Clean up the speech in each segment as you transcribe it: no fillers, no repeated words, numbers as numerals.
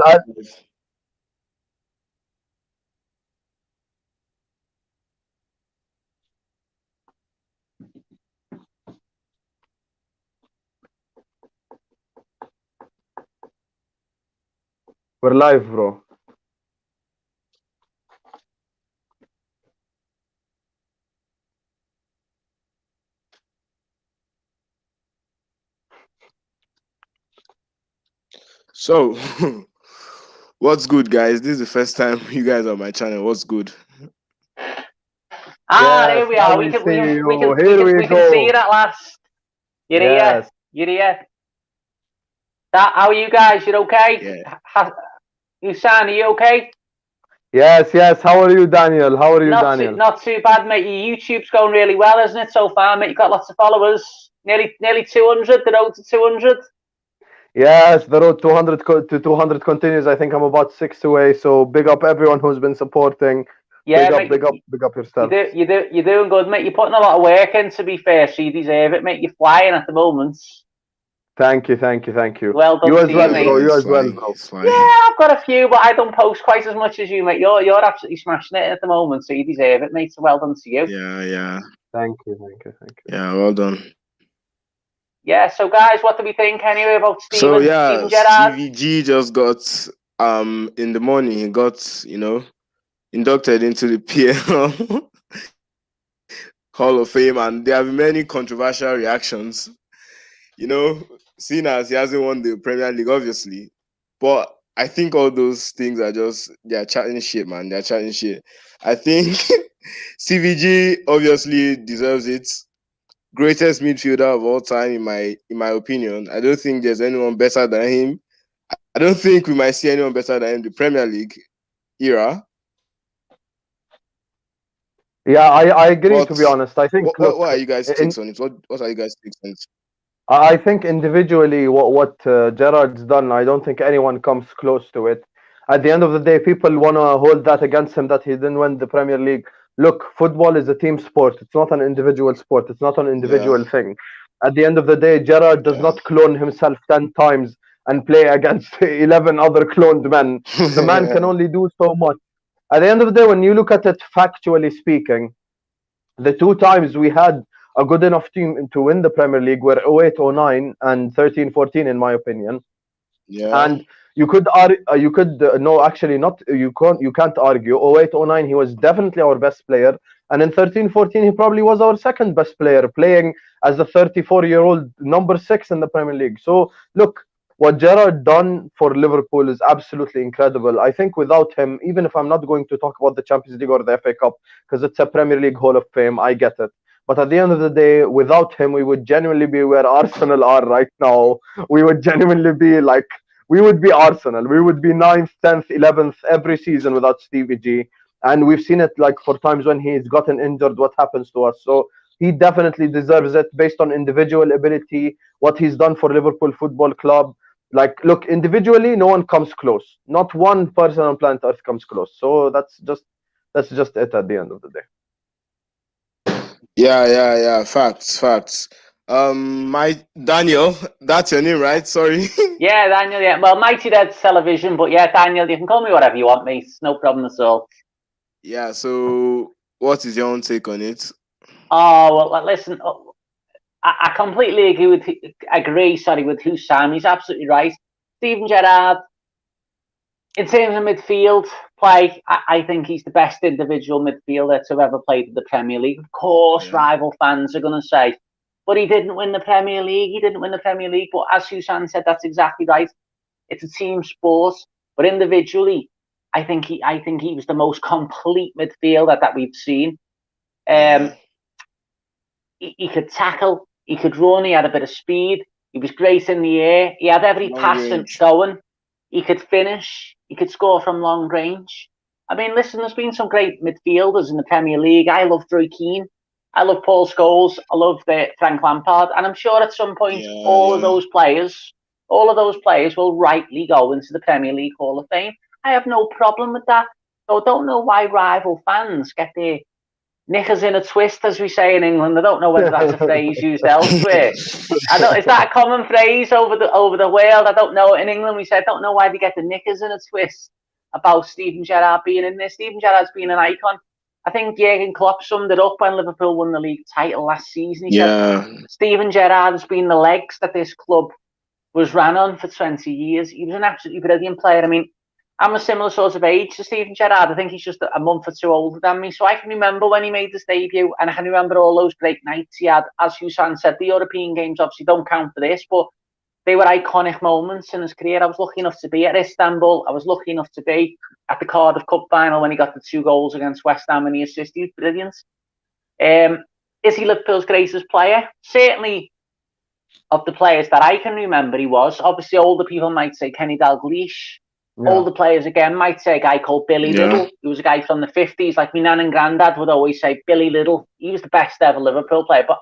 I, we're live, bro. So, what's good, guys? This is the first time you guys are on my channel. What's good? Ah, there Yes, we now are. we see you. We Here can we we can see go. it at last. You're here. Yes, You're here. How are you guys? You're okay? Yeah, You sound, are you okay? yes, yes. How are you, Daniel? How are you, Daniel? Not too bad, mate. Your YouTube's going really well, isn't it, so far, mate? You've got lots of followers. Nearly 200. The road to 200. Yes, the road 200 to 200 continues. I think I'm about six away. So big up everyone who's been supporting. Yeah, Big up yourselves. you're doing good, mate. You're putting a lot of work in, to be fair, so you deserve it, mate. You're flying at the moment. Thank you, thank you, thank you. Well You done as to you, well, mate. bro. You it's as well, flying. bro. It's Yeah, flying. I've got a few, but I don't post quite as much as you, mate. You're absolutely smashing it at the moment, so you deserve it, mate. So well done to you. Yeah, yeah, Thank you, thank you, thank you. yeah. Well done. Yeah. So guys, what do we think anyway about So Steven yeah, Gerrard? CVG just got in the morning. He got inducted into the PL Hall of Fame, and there have been many controversial reactions. You know, seeing as he hasn't won the Premier League, obviously. But I think all those things are just they're chatting shit, man. They're chatting shit. I think CVG obviously deserves it. Greatest midfielder of all time, in my opinion. I don't think there's anyone better than him. I don't think we might see anyone better than him in the Premier League era. Yeah, I agree. To But be honest, I think what are you guys' in takes on it? What are you guys' takes on it? I think individually, what Gerrard's done, I don't think anyone comes close to it. At the end of the day, people want to hold that against him that he didn't win the Premier League. Look, football is a team sport. It's not an individual sport. It's not an Yeah, individual thing. At the end of the day, Gerrard does yeah. not clone himself 10 times and play against 11 other cloned men. The man can only do so much. At the end of the day, when you look at it factually speaking, the two times we had a good enough team to win the Premier League were 08, 09 and 13, 14 in my opinion. Yeah. And you could no, actually not, you can't argue 08, 09 he was definitely our best player, and in 13, 14 he probably was our second best player playing as a 34-year-old number 6 in the Premier League. So look, what Gerrard done for Liverpool is absolutely incredible. I think without him, even if I'm not going to talk about the Champions League or the FA Cup because it's a Premier League Hall of Fame, I get it. But at the end of the day, without him, we would genuinely be where Arsenal are right now. We would genuinely be like, we would be Arsenal. We would be ninth, 10th, 11th every season without Stevie G. And we've seen it like for times when he's gotten injured, what happens to us. So he definitely deserves it based on individual ability, what he's done for Liverpool Football Club. Like, look, individually, no one comes close. Not one person on planet Earth comes close. So that's just it at the end of the day. Yeah, yeah, yeah. Facts, facts. My Daniel, that's your name, right? Sorry. Yeah, Daniel. Yeah. Well, Mighty Dead's television, but yeah, Daniel, you can call me whatever you want, mate. It's no problem at all. Yeah. So, what is your own take on it? Oh well, listen. I completely agree. Sorry, with Hussam. He's absolutely right. Steven Gerrard, in terms of midfield play, I think he's the best individual midfielder to have ever played in the Premier League. Of course, Yeah, rival fans are going to say, but he didn't win the Premier League. He didn't win the Premier League. But as Susan said, that's exactly right. It's a team sport. But individually, I think he was the most complete midfielder that we've seen. yeah. Um, he could tackle, he could run, he had a bit of speed, he was great in the air, he had every Long pass range. going, he could finish, he could score from long range. I mean, listen, there's been some great midfielders in the Premier League. I love Roy Keane, I love Paul Scholes, I love Frank Lampard, and I'm sure at some point Yeah, yeah. all of those players will rightly go into the Premier League Hall of Fame. I have no problem with that. So I don't know why rival fans get their knickers in a twist, as we say in England. I don't know whether that's a phrase used elsewhere. Is that a common phrase over the world? I don't know. In England, we said, I don't know why they get the knickers in a twist about Steven Gerrard being in there. Steven Gerrard's been an icon. I think Jurgen Klopp summed it up when Liverpool won the league title last season. He said, Steven Gerrard has been the legs that this club was ran on for 20 years. He was an absolutely brilliant player. I mean, I'm a similar sort of age to Steven Gerrard. I think he's just a month or two older than me. So I can remember when he made his debut, and I can remember all those great nights he had. As Hussein said, the European games obviously don't count for this, but they were iconic moments in his career. I was lucky enough to be at Istanbul. I was lucky enough to be at the Cardiff Cup final when he got the 2 goals against West Ham and he assisted. He was brilliant. Is he Liverpool's greatest player? Certainly, of the players that I can remember, he was. Obviously, older people might say Kenny Dalglish. Yeah. Older players, again, might say a guy called Billy Little. He was a guy from the 50s. Like my nan and granddad would always say, Billy Little. He was the best ever Liverpool player, but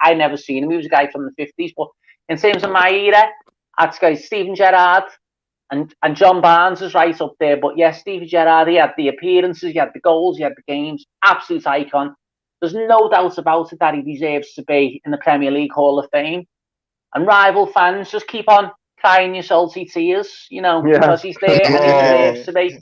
I never seen him. He was a guy from the 50s. But in terms of my era, I'd say Steven Gerrard and John Barnes is right up there. But yes, Steven Gerrard, he had the appearances, he had the goals, he had the games. Absolute icon. There's no doubt about it that he deserves to be in the Premier League Hall of Fame. And rival fans just keep on crying your salty tears, because he's there and he deserves to be.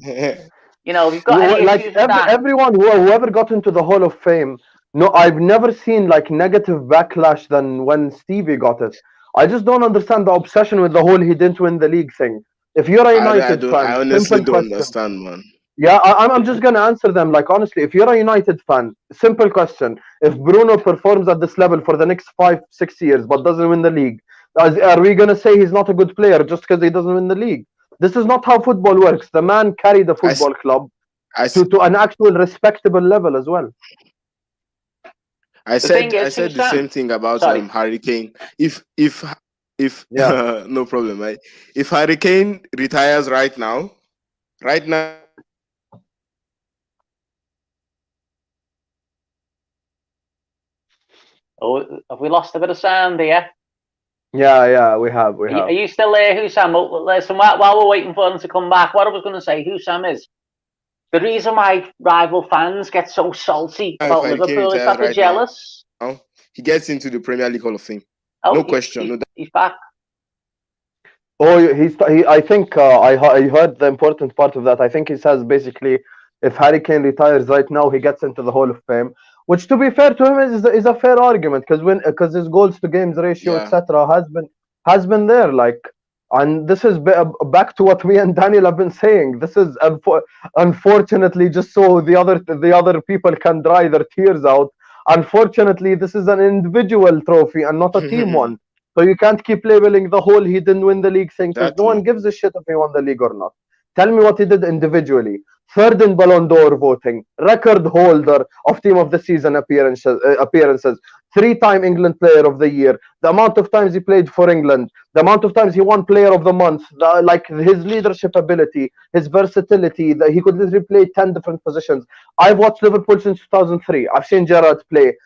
We've got any issues with that. Everyone, whoever got into the Hall of Fame, no, I've never seen like negative backlash than when Stevie got it. I just don't understand the obsession with the whole he didn't win the league thing. If you're a United fan, I honestly don't understand, man. Yeah, I'm just gonna answer them. Like honestly, if you're a United fan, simple question: if Bruno performs at this level for the next 5-6 years but doesn't win the league, are we gonna say he's not a good player just because he doesn't win the league? This is not how football works. The man carried the football club to an actual respectable level as well. I said the same thing about Harry Kane. If no problem, right? If Harry Kane retires right now. Oh, have we lost a bit of sound here? Yeah, we have. Are you still there, Hussam? Listen, while we're waiting for them to come back, what I was going to say, Hussam, is the reason why rival fans get so salty about Liverpool is that they're jealous. Now, he gets into the Premier League Hall of Fame. No question. He's back. Oh, I think I heard the important part of that. I think he says basically, if Harry Kane retires right now, he gets into the Hall of Fame. Which, to be fair to him, is a fair argument because his goals to games ratio, etc., has been there. Like, and this is back to what me and Daniel have been saying. This is unfortunately just so the other people can dry their tears out. Unfortunately, this is an individual trophy and not a team one. So you can't keep labeling the whole he didn't win the league thing because no one gives a shit if he won the league or not. Tell me what he did individually. 3rd in Ballon d'Or voting, record holder of Team of the Season appearances, 3-time England Player of the Year, the amount of times he played for England, the amount of times he won Player of the Month, like his leadership ability, his versatility, that he could literally play 10 different positions. I've watched Liverpool since 2003. I've seen Gerrard play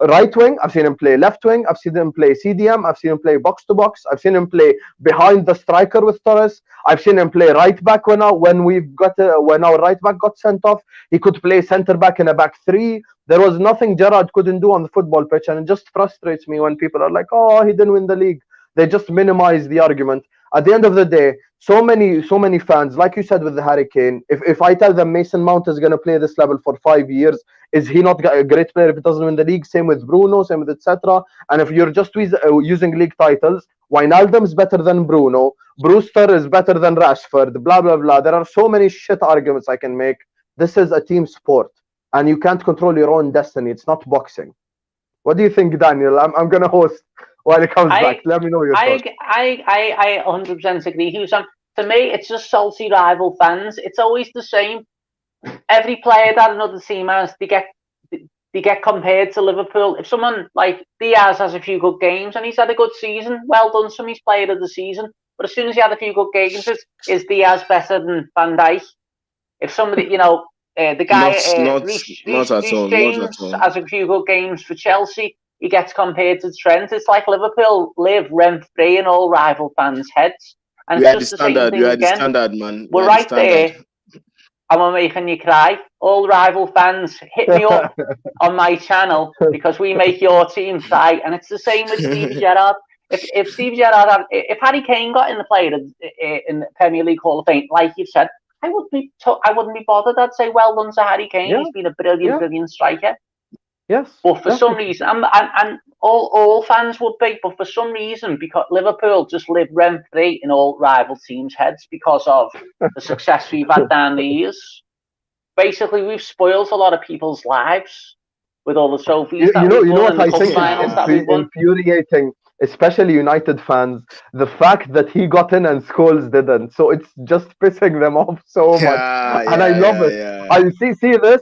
right wing, I've seen him play left wing, I've seen him play CDM, I've seen him play box to box, I've seen him play behind the striker with Torres, I've seen him play right back when our right back got sent off. He could play centre back in a back 3. There was nothing Gerrard couldn't do on the football pitch, and it just frustrates me when people are like, oh, he didn't win the league. They just minimize the argument. At the end of the day, so many fans, like you said with the Harry Kane, if I tell them Mason Mount is going to play this level for 5 years, is he not a great player if he doesn't win the league? Same with Bruno, same with etc. And if you're just using league titles, Wijnaldum is better than Bruno, Brewster is better than Rashford, blah, blah, blah. There are so many shit arguments I can make. This is a team sport, and you can't control your own destiny. It's not boxing. What do you think, Daniel? I'm going to host while it comes back. Let me know your thoughts. I 100% agree, Husam. To me, it's just salty rival fans. It's always the same. Every player that another team has, they get compared to Liverpool. If someone like Diaz has a few good games and he's had a good season, well done, he's player of the season. But as soon as he had a few good games, is Diaz better than Van Dijk? If somebody, the guy Reece James has a few good games for Chelsea, he gets compared to Trent. It's like Liverpool live rent-free in all rival fans' heads. And it's just the same thing again. The standard, man. We're right there. and we're making you cry. All rival fans, hit me up on my channel because we make your team cry. And it's the same with Stevie Gerrard. If Stevie Gerrard if Harry Kane got in the player in the Premier League Hall of Fame, like you've said, I wouldn't be bothered. I'd say well done to Harry Kane. He's been a brilliant striker. Yes. But for some reason, and all fans would be, but for some reason, because Liverpool just live rent free in all rival teams' heads because of the success we've had down the years. Basically, we've spoiled a lot of people's lives with all the trophies that we've won and the cup finals that we've won. Infuriating, especially United fans, the fact that he got in and Scholes didn't. So it's just pissing them off so much. And I love it. Yeah. I see this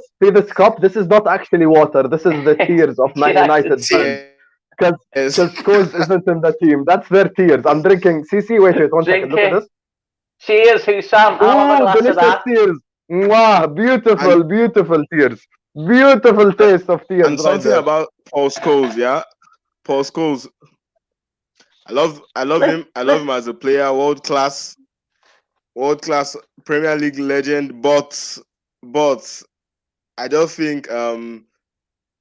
cup. This is not actually water. This is the tears of Man United fans. Because Scholes isn't in the team. That's their tears. I'm drinking. Wait, 1 second. Look at this. Cheers, Hussam. Oh, delicious tears. Mwah, beautiful tears. Beautiful taste of tears. And something about Paul Scholes, yeah? Paul Scholes. I love him. I love him as a player, world class Premier League legend. But I don't think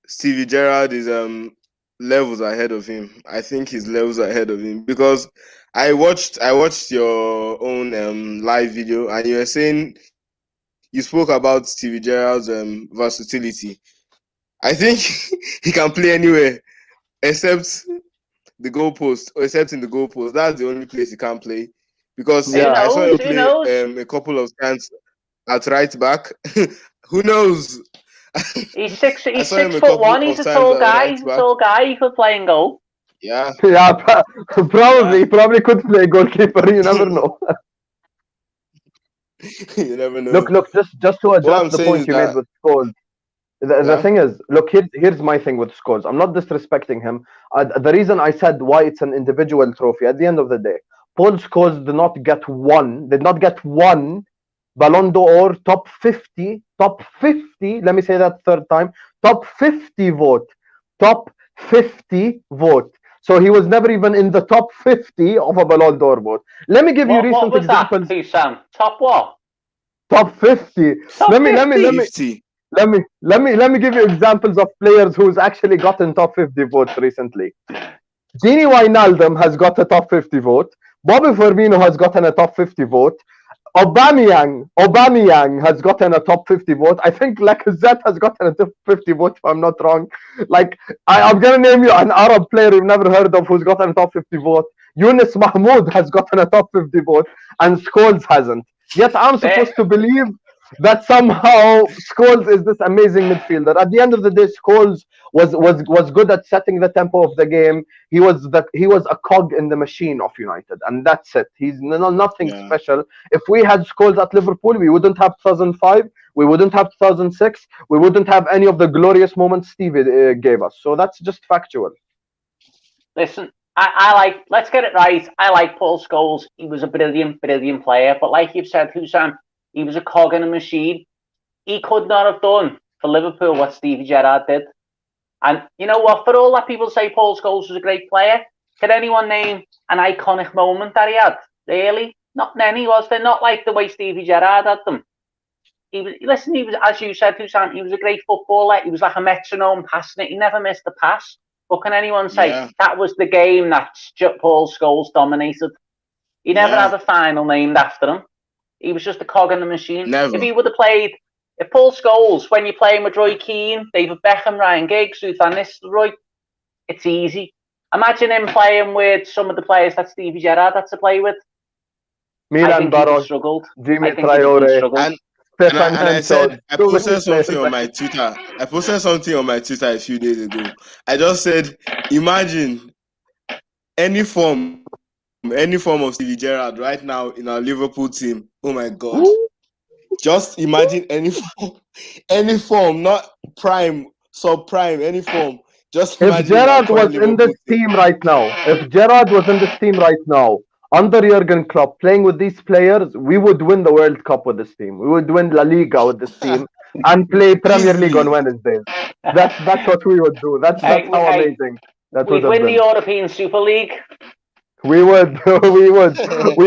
Stevie Gerrard is levels ahead of him. I think he's levels ahead of him because I watched your own live video and you were saying you spoke about Stevie Gerrard's versatility. I think he can play anywhere except the goalpost, or except in the goalpost. That's the only place he can't play. Because I saw him play a couple of times at right back. Who knows? He's 6'1". He's a tall guy. He's a tall guy. He could play in goal. Yeah. Probably. He probably could play goalkeeper. You never know. You never know. Look. Just to address the point you made with Scholes. The thing is, look, here's my thing with Scholes. I'm not disrespecting him. The reason I said why it's an individual trophy, at the end of the day, Paul Scholes did not get one Ballon d'Or top 50, let me say that third time, top 50 vote. So he was never even in the top 50 of a Ballon d'Or vote. Let me give you recent examples. That, Sam? Top what? Top 50. Let me give you examples of players who's actually gotten top 50 votes recently. Gini Wijnaldum has got a top 50 vote. Bobby Firmino has gotten a top 50 vote. Aubameyang has gotten a top 50 vote. I think Lacazette has gotten a top 50 vote, if I'm not wrong. Like, I'm going to name you an Arab player you've never heard of who's gotten a top 50 vote. Yunus Mahmoud has gotten a top 50 vote, and Scholes hasn't. Yet I'm supposed to believe that somehow Scholes is this amazing midfielder. At the end of the day, Scholes was good at setting the tempo of the game. He was a cog in the machine of United, and that's it. He's nothing special. If we had Scholes at Liverpool, we wouldn't have 2005, we wouldn't have 2006, we wouldn't have any of the glorious moments Stevie gave us. So that's just factual. Listen, let's get it right. I like Paul Scholes. He was a brilliant player, but like you've said, Hussam, he was a cog in a machine. He could not have done for Liverpool what Stevie Gerrard did. And you know what? For all that people say Paul Scholes was a great player, can anyone name an iconic moment that he had? Really? Not many, was there? Not like the way Stevie Gerrard had them. He was, as you said, Hussam, he was a great footballer. He was like a metronome passing it. He never missed a pass. But can anyone say that was the game that Paul Scholes dominated? He never had a final named after him. He was just a cog in the machine. Never. If he would have played, if Paul Scholes, when you're playing with Roy Keane, David Beckham, Ryan Giggs, Ruth Van Nistelrooy, it's easy. Imagine him playing with some of the players that Stevie Gerrard had to play with. Milan Baros, struggled. Jimmy Traore, and I said, I posted something on my Twitter. A few days ago. I just said, imagine any form of Stevie Gerrard right now in our Liverpool team. Oh my God. Ooh. Just imagine any form, not prime, sub-prime, any form. Just imagine if Gerrard was in this team right now, under Jurgen Klopp, playing with these players, we would win the World Cup with this team. We would win La Liga with this team and play Premier League on Wednesdays. That's what we would do. That's how amazing that we'd win the European Super League. We would, we would, we.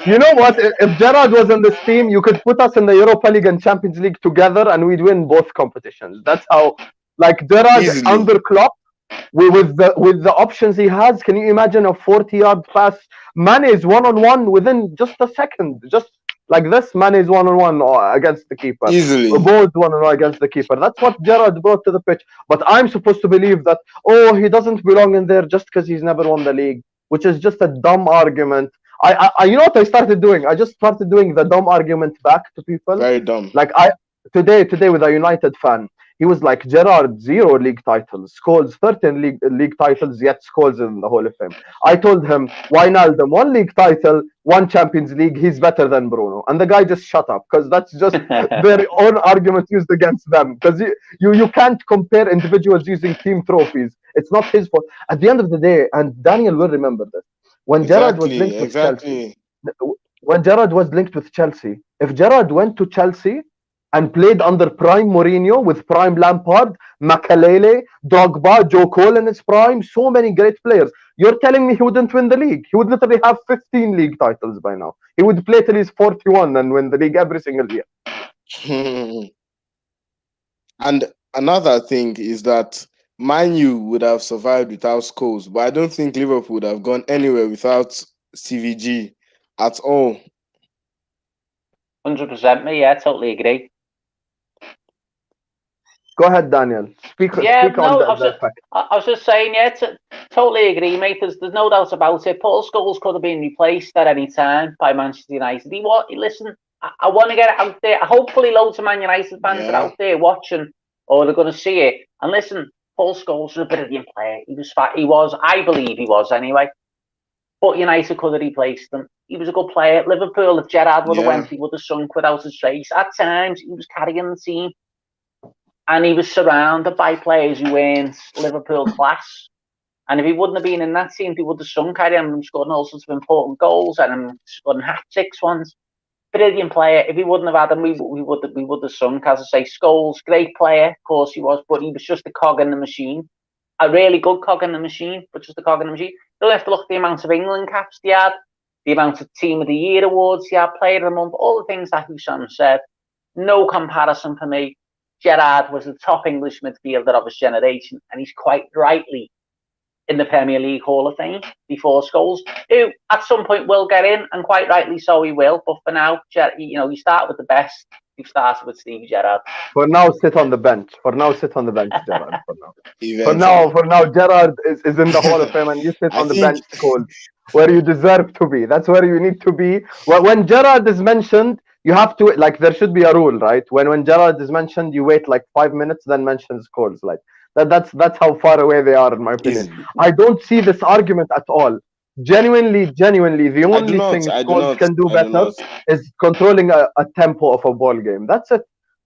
You know what? If Gerrard was in this team, you could put us in the Europa League and Champions League together, and we'd win both competitions. That's how, like Gerrard Easily. under Klopp, with the options he has. Can you imagine a 40-yard pass? Mane is one-on-one within just a second, just like this. Mane is one-on-one against the keeper. Easily. Both one-on-one against the keeper. That's what Gerrard brought to the pitch. But I'm supposed to believe that he doesn't belong in there just because he's never won the league, which is just a dumb argument. You know what I started doing? I just started doing the dumb argument back to people. Very dumb. Like today with a United fan, he was like, Gerrard 0 league titles, Scholes 13 league titles, yet Scholes in the Hall of Fame. I told him, Wijnaldum 1 league title, 1 Champions League, he's better than Bruno. And the guy just shut up, because that's just their own argument used against them. Because you can't compare individuals using team trophies. It's not his fault. At the end of the day, and Daniel will remember this, when Gerrard was linked with Chelsea, if Gerrard went to Chelsea and played under prime Mourinho with prime Lampard, Makalele, Drogba, Joe Cole in his prime, so many great players. You're telling me he wouldn't win the league? He would literally have 15 league titles by now. He would play till he's 41 and win the league every single year. And another thing is that Man U would have survived without Scholes, but I don't think Liverpool would have gone anywhere without CVG at all. 100%, me. Yeah, totally agree. Go ahead, Daniel. Speak on that fact. I was just saying, yeah, totally agree, mate. There's no doubt about it. Paul Scholes could have been replaced at any time by Manchester United. Listen, I want to get it out there. Hopefully, loads of Man United fans are out there watching, or they're going to see it. And listen, Paul Scholes was a brilliant player. I believe he was anyway. But United could have replaced him. He was a good player. Liverpool, if Gerrard would have went, he would have sunk without a trace. At times, he was carrying the team. And he was surrounded by players who weren't Liverpool class. And if he wouldn't have been in that team, he would have sunk. I remember him scoring all sorts of important goals and scoring hat-tricks once. Brilliant player. If he wouldn't have had him, we would have sunk. As I say, Scholes, great player, of course he was, but he was just a cog in the machine. A really good cog in the machine, but just a cog in the machine. You don't have to look at the amount of England caps he had, the amount of Team of the Year awards he had, Player of the Month, all the things that Hussam said. No comparison for me. Gerrard was the top English midfielder of his generation, and he's quite rightly in the Premier League Hall of Fame before Scholes, who at some point will get in, and quite rightly so he will. But for now, you start with the best. You started with Steve Gerrard. For now, sit on the bench. Gerrard. For now, Gerrard is in the Hall of Fame, and you sit on the bench, Scholes, where you deserve to be. That's where you need to be. When Gerrard is mentioned, you have to, like, there should be a rule, right? When Gerrard is mentioned, you wait like 5 minutes, then mention Scholes. Like that's how far away they are, in my opinion. I don't see this argument at all. Genuinely, the only thing Scholes can do better is controlling a tempo of a ball game. That's it.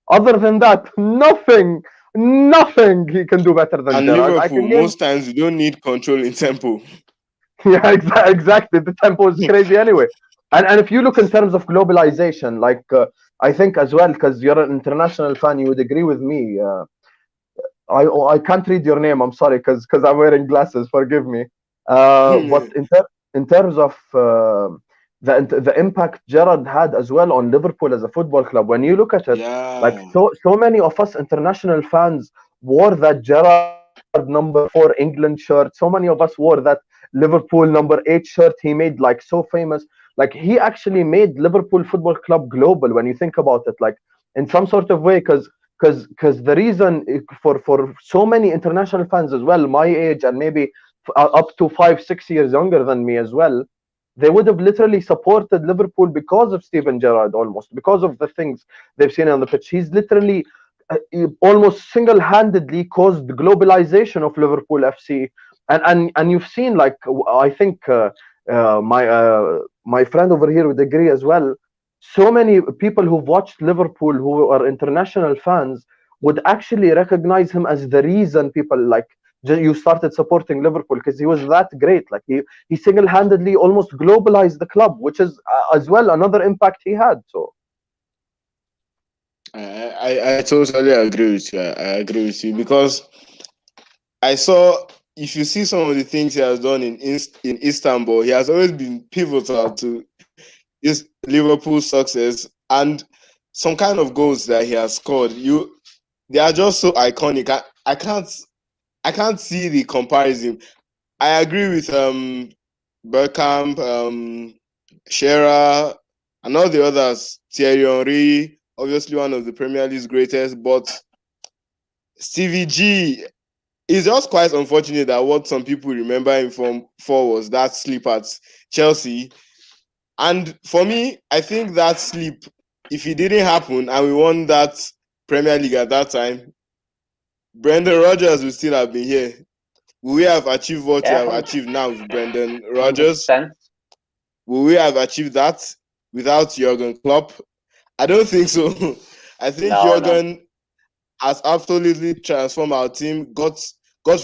Other than that, nothing he can do better than Gerrard. Liverpool, most times you don't need control in tempo. Yeah, exactly. The tempo is crazy anyway. And if you look in terms of globalization, like I think as well, because you're an international fan, you would agree with me. I can't read your name. I'm sorry, because I'm wearing glasses. Forgive me. But in terms of the impact Gerrard had as well on Liverpool as a football club, when you look at it, like so many of us international fans wore that Gerrard number 4 England shirt. So many of us wore that Liverpool number 8 shirt he made like so famous. Like he actually made Liverpool Football Club global when you think about it, like in some sort of way, because the reason for so many international fans as well, my age and maybe up to 5-6 years younger than me as well, they would have literally supported Liverpool because of Steven Gerrard, almost because of the things they've seen on the pitch. He's literally almost single-handedly caused the globalization of Liverpool FC, and you've seen, like, I think my friend over here would agree as well. So many people who've watched Liverpool who are international fans would actually recognize him as the reason people like you started supporting Liverpool, because he was that great. Like he single-handedly almost globalized the club, which is as well another impact he had. So I totally agree with you. I agree with you, because I saw if you see some of the things he has done in Istanbul, he has always been pivotal to this Liverpool success, and some kind of goals that he has scored. They are just so iconic. I can't see the comparison. I agree with Bergkamp, Shearer, and all the others. Thierry Henry, obviously one of the Premier League's greatest, but Stevie G is just quite unfortunate that what some people remember him for was that sleep at Chelsea. And for me, I think that sleep, if it didn't happen and we won that Premier League at that time, Brendan Rodgers would still have been here. Will we have achieved what we have achieved now with Brendan Rodgers? 100%. Will we have achieved that without Jurgen Klopp? I don't think so. I think Jurgen has absolutely transformed our team, got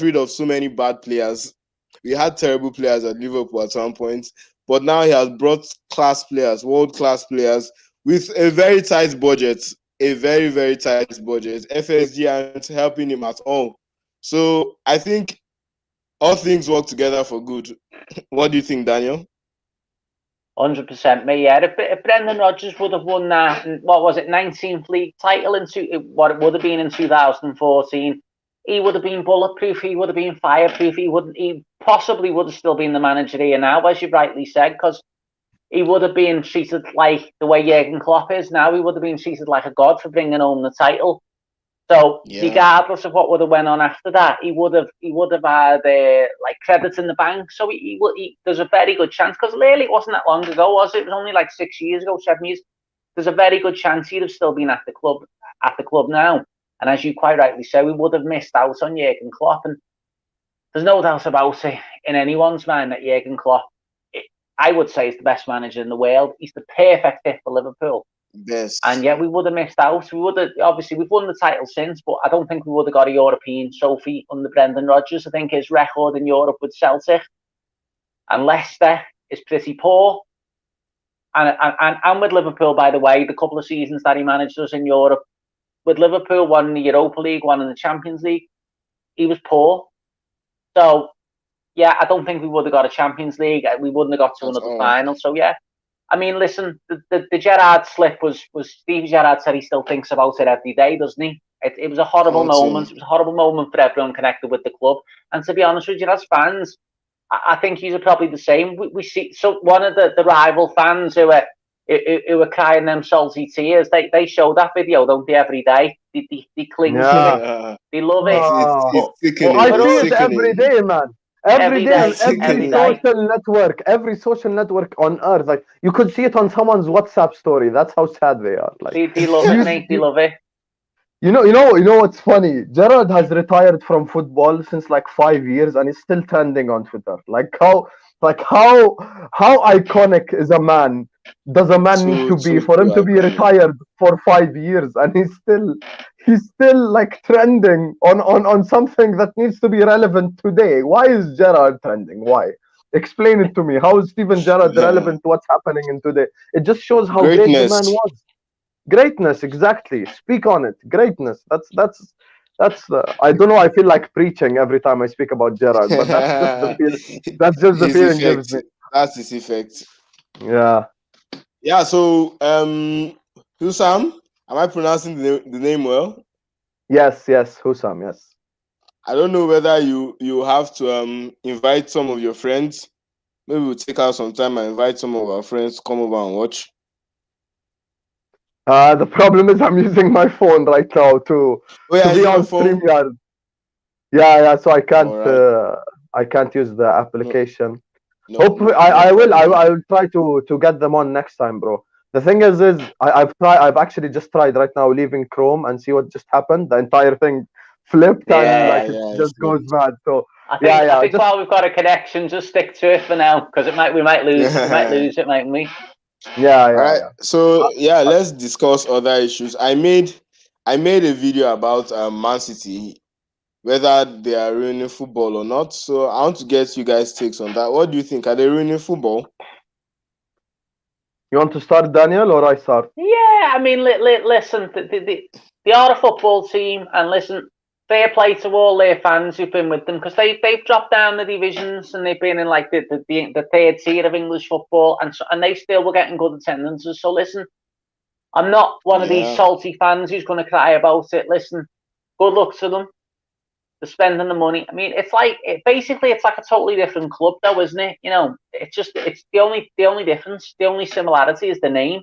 rid of so many bad players. We had terrible players at Liverpool at some point, but now he has brought class players, world-class players, with a very tight budget, a very, very tight budget. FSG aren't helping him at all. So I think all things work together for good. What do you think, Daniel? 100%, mate. Yeah, if Brendan Rodgers would have won that, what was it, 19th league title what it would have been in 2014, he would have been bulletproof. He would have been fireproof. He possibly would have still been the manager here now, as you rightly said, because he would have been treated like the way Jurgen Klopp is now. He would have been treated like a god for bringing home the title. So regardless of what would have went on after that, he would have had like credit in the bank. So there's a very good chance, because really it wasn't that long ago, was it? It was only like 6 years ago, 7 years. There's a very good chance he'd have still been at the club now. And as you quite rightly say, we would have missed out on Jurgen Klopp. And there's no doubt about it in anyone's mind that Jurgen Klopp, I would say, is the best manager in the world. He's the perfect fit for Liverpool. Yes. And yet we would have missed out. Obviously we've won the title since, but I don't think we would have got a European trophy under Brendan Rodgers. I think his record in Europe with Celtic and Leicester is pretty poor. And with Liverpool, by the way, the couple of seasons that he managed us in Europe, with Liverpool, one in the Europa League, one in the Champions League, he was poor. So, yeah, I don't think we would have got a Champions League. We wouldn't have got to another final. So, yeah. I mean, listen, the Gerrard slip was Steve Gerrard said he still thinks about it every day, doesn't he? It was a horrible moment. It was a horrible moment for everyone connected with the club. And to be honest with you, as fans, I think he's probably the same. We see one of the rival fans who were crying them salty tears. They show that video, don't they, every day? They cling to it. They love it. I see it every day, man. Every day on every social network on earth, like you could see it on someone's WhatsApp story. That's how sad they are. Like they love it, mate. They love it. You know what's funny? Gerrard has retired from football since like 5 years, and he's still trending on Twitter. How iconic is a man? Does a man need to be for him to be retired for 5 years, and he's still like trending on something that needs to be relevant today? Why is Gerrard trending? Why? Explain it to me. How is Steven Gerrard relevant to what's happening in today? It just shows how great the man was. Greatness, exactly. Speak on it. Greatness. That's I don't know. I feel like preaching every time I speak about Gerrard, but that's just the feeling gives me. That's his effect. Yeah. Yeah. So, Husam, am I pronouncing the name well? Yes, Husam, yes. I don't know whether you have to invite some of your friends. Maybe we'll take out some time and invite some of our friends to come over and watch. The problem is I'm using my phone right now to be on StreamYard. Yeah. So I can't use the application. Hopefully, I will try to get them on next time, bro. The thing is I've actually just tried right now leaving Chrome and see what just happened. The entire thing flipped and it just goes mad. So I think while we've got a connection, just stick to it for now, because we might lose it, mightn't we? Yeah. All right. So let's discuss other issues. I made a video about Man City, whether they are ruining football or not. So I want to get you guys' takes on that. What do you think? Are they ruining football? You want to start, Daniel, or I start? Yeah, I mean, listen, they are a football team, and listen, fair play to all their fans who've been with them, because they've dropped down the divisions and they've been in like the third tier of English football, and they still were getting good attendances. So listen, I'm not one of these Yeah. salty fans who's going to cry about it. Listen, good luck to them. They're spending the money. I mean, basically it's like a totally different club, though, isn't it? You know, it's the only difference, the only similarity is the name.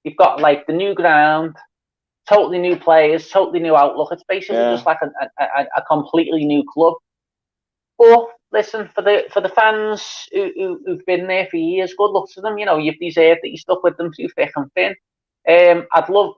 You've got like the new ground, totally new players, totally new outlook. It's basically Yeah. just like a completely new club. But listen, for the fans who've been there for years, good luck to them. You know, you've deserved that you stuck with them through thick and thin. I'd love,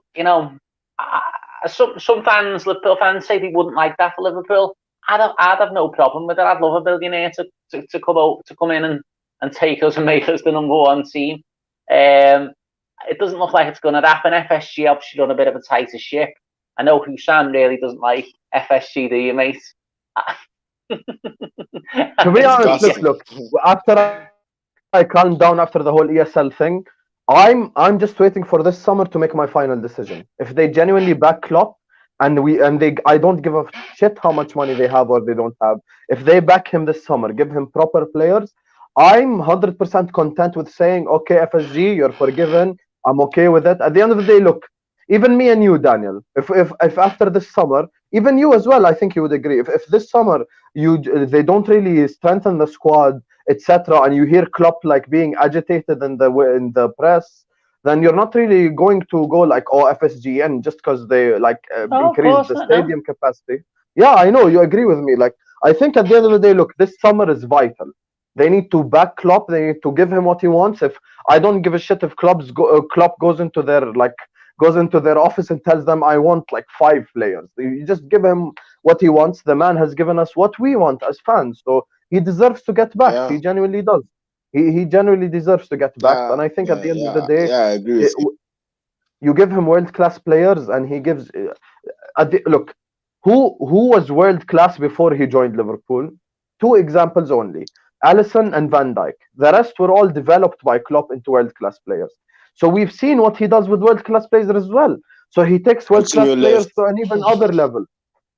some fans, Liverpool fans, say they wouldn't like that for Liverpool. I'd have no problem with it. I'd love a billionaire to come in and take us and make us the number one team. It doesn't look like it's going to happen. FSG obviously done a bit of a tighter ship. I know Sam really doesn't like FSG, do you, mate? To be honest, look, after I calmed down after the whole ESL thing, I'm just waiting for this summer to make my final decision. If they genuinely back Klopp I don't give a shit how much money they have or they don't have. If they back him this summer, give him proper players, I'm 100% content with saying, okay, FSG, you're forgiven. I'm okay with it. At the end of the day, look, even me and you, Daniel, if after this summer, even you as well, I think you would agree. If this summer they don't really strengthen the squad, etc., and you hear Klopp like being agitated in the press, then you're not really going to go like, oh, FSGN, just because they like Oh, of increase course the not, no. stadium capacity. Yeah, I know you agree with me. Like, I think at the end of the day, look, this summer is vital. They need to back Klopp. They need to give him what he wants. If I don't give a shit if Klopp goes into their office and tells them I want like 5 players. You just give him what he wants. The man has given us what we want as fans, so he deserves to get backed. Yeah. He genuinely does. He genuinely deserves to get backed. Yeah. And I think at Yeah. the end of the Yeah. day, Yeah. I agree with it, you. you give him world class players, and he gives. Look, who was world class before he joined Liverpool? Two examples only: Allison and Van Dijk. The rest were all developed by Klopp into world class players. So we've seen what he does with world class players as well. So he takes world class Coutinho players left. to an even other level.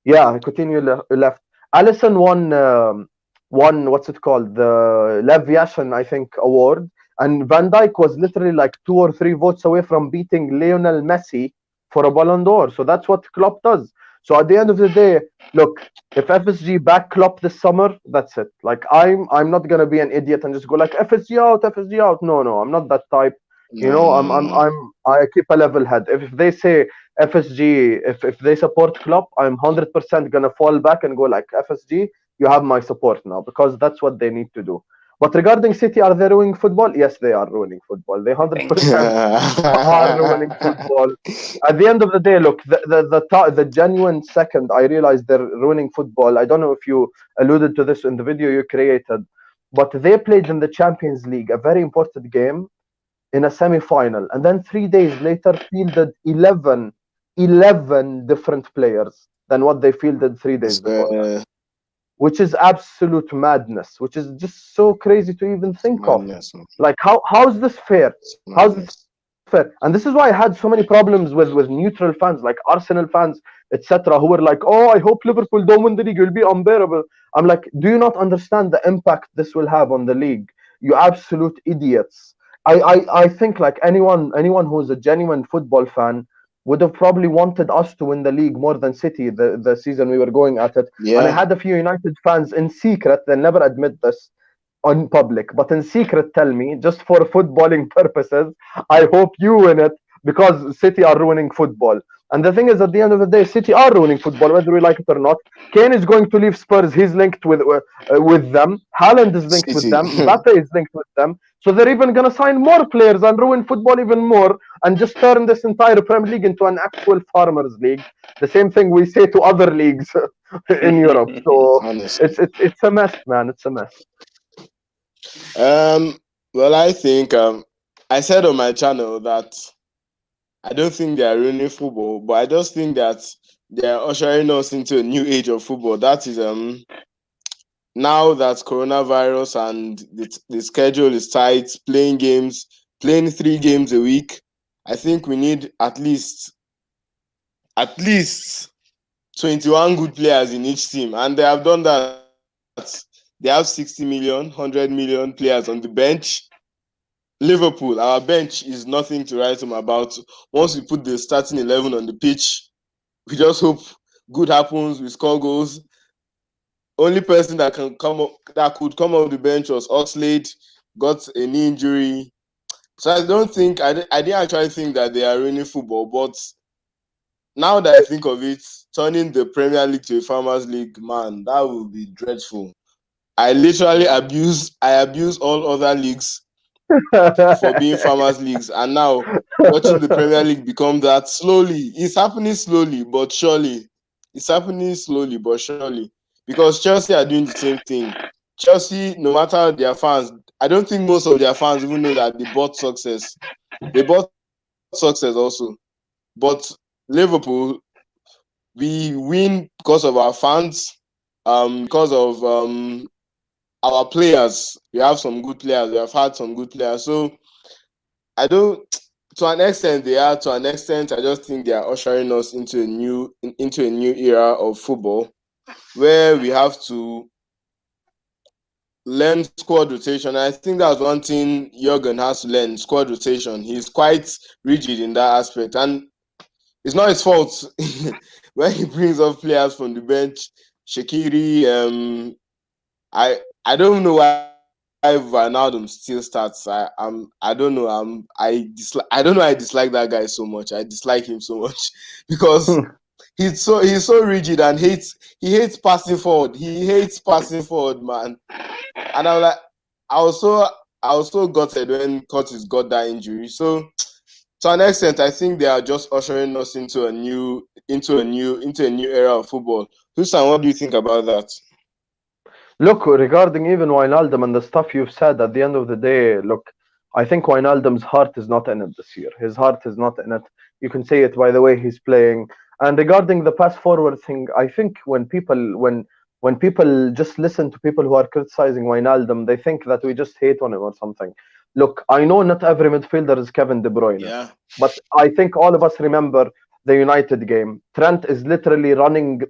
Yeah, Coutinho left. Allison won what's it called, the Lev Yashin, I think, award, and Van Dijk was literally like 2 or 3 votes away from beating Lionel Messi for a Ballon d'Or. So that's what Klopp does. So at the end of the day, look, if FSG back Klopp this summer, that's it. Like I'm not gonna be an idiot and just go like FSG out, FSG out. No, no, I'm not that type. You No. know, No. I'm No. I'm No. I'm I keep a level head. If they say FSG, if they support Klopp, I'm 100% gonna fall back and go like FSG, you have my support now, because that's what they need to do. But regarding City, are they ruining football? Yes, they are ruining football. They I think so. 100% are ruining football. At the end of the day, look, the genuine second I realized they're ruining football. I don't know if you alluded to this in the video you created, but they played in the Champions League, a very important game, in a semi-final, and then 3 days later fielded 11 different players than what they fielded 3 days before that, It's which is absolute madness, which is just so crazy to even think of. madness, man. Like, how's this fair? It's How's this madness. fair? And this is why I had so many problems with neutral fans, like Arsenal fans, etc., who were like, "Oh, I hope Liverpool don't win the league; it'll be unbearable." I'm like, do you not understand the impact this will have on the league? You absolute idiots. I think like anyone who's a genuine football fan would have probably wanted us to win the league more than City the season we were going at it. And I Yeah. had a few United fans in secret, they never admit this on public, but in secret tell me, just for footballing purposes, I hope you win it because City are ruining football. And the thing is, at the end of the day, City are ruining football, whether we like it or not. Kane is going to leave Spurs. He's linked with them. Haaland is linked with City. them. Mbappe is linked with them. So they're even going to sign more players and ruin football even more, and just turn this entire Premier League into an actual farmers league. The same thing we say to other leagues in Europe. So Honestly. it's a mess, man. It's a mess. Well, I think I said on my channel that I don't think they are ruining football, but I just think that they are ushering us into a new age of football. That is now that coronavirus and the schedule is tight, playing 3 games a week. I think we need at least 21 good players in each team, and they have done that. They have 60 million, 100 million players on the bench. Liverpool, our bench is nothing to write home about. Once we put the starting 11 on the pitch, we just hope good happens, we score goals. Only person that could come off the bench was Oxlade, got a knee injury. So I didn't actually think that they are ruining football, but now that I think of it, turning the Premier League to a Farmers League, man, that would be dreadful. I abuse all other leagues for being Farmers Leagues, and now watching the Premier League become that slowly. It's happening slowly but surely. It's happening slowly but surely. Because Chelsea are doing the same thing. Chelsea, no matter their fans, I don't think most of their fans even know that they bought success. They bought success also. But Liverpool, we win because of our fans, because of our players. We have some good players. We have had some good players. So I don't. To an extent, they are. To an extent, I just think they are ushering us into a new era of football, where we have to learn squad rotation. I think that's one thing Jurgen has to learn: squad rotation. He's quite rigid in that aspect, and it's not his fault when he brings up players from the bench. Shaqiri, I don't know why Wijnaldum still starts. I don't know. I don't know. I dislike that guy so much. I dislike him so much because he's so rigid and he hates passing forward. He hates passing forward, man. And I'm like, I was so gutted when Curtis got that injury. So to an extent, I think they are just ushering us into a new era of football. Hussam, what do you think about that? Look, regarding even Wijnaldum and the stuff you've said, at the end of the day, look, I think Wijnaldum's heart is not in it this year. His heart is not in it. You can see it by the way he's playing. And regarding the pass forward thing, I think when people just listen to people who are criticizing Wijnaldum, they think that we just hate on him or something. Look, I know not every midfielder is Kevin De Bruyne, Yeah. but I think all of us remember the United game. Trent is literally running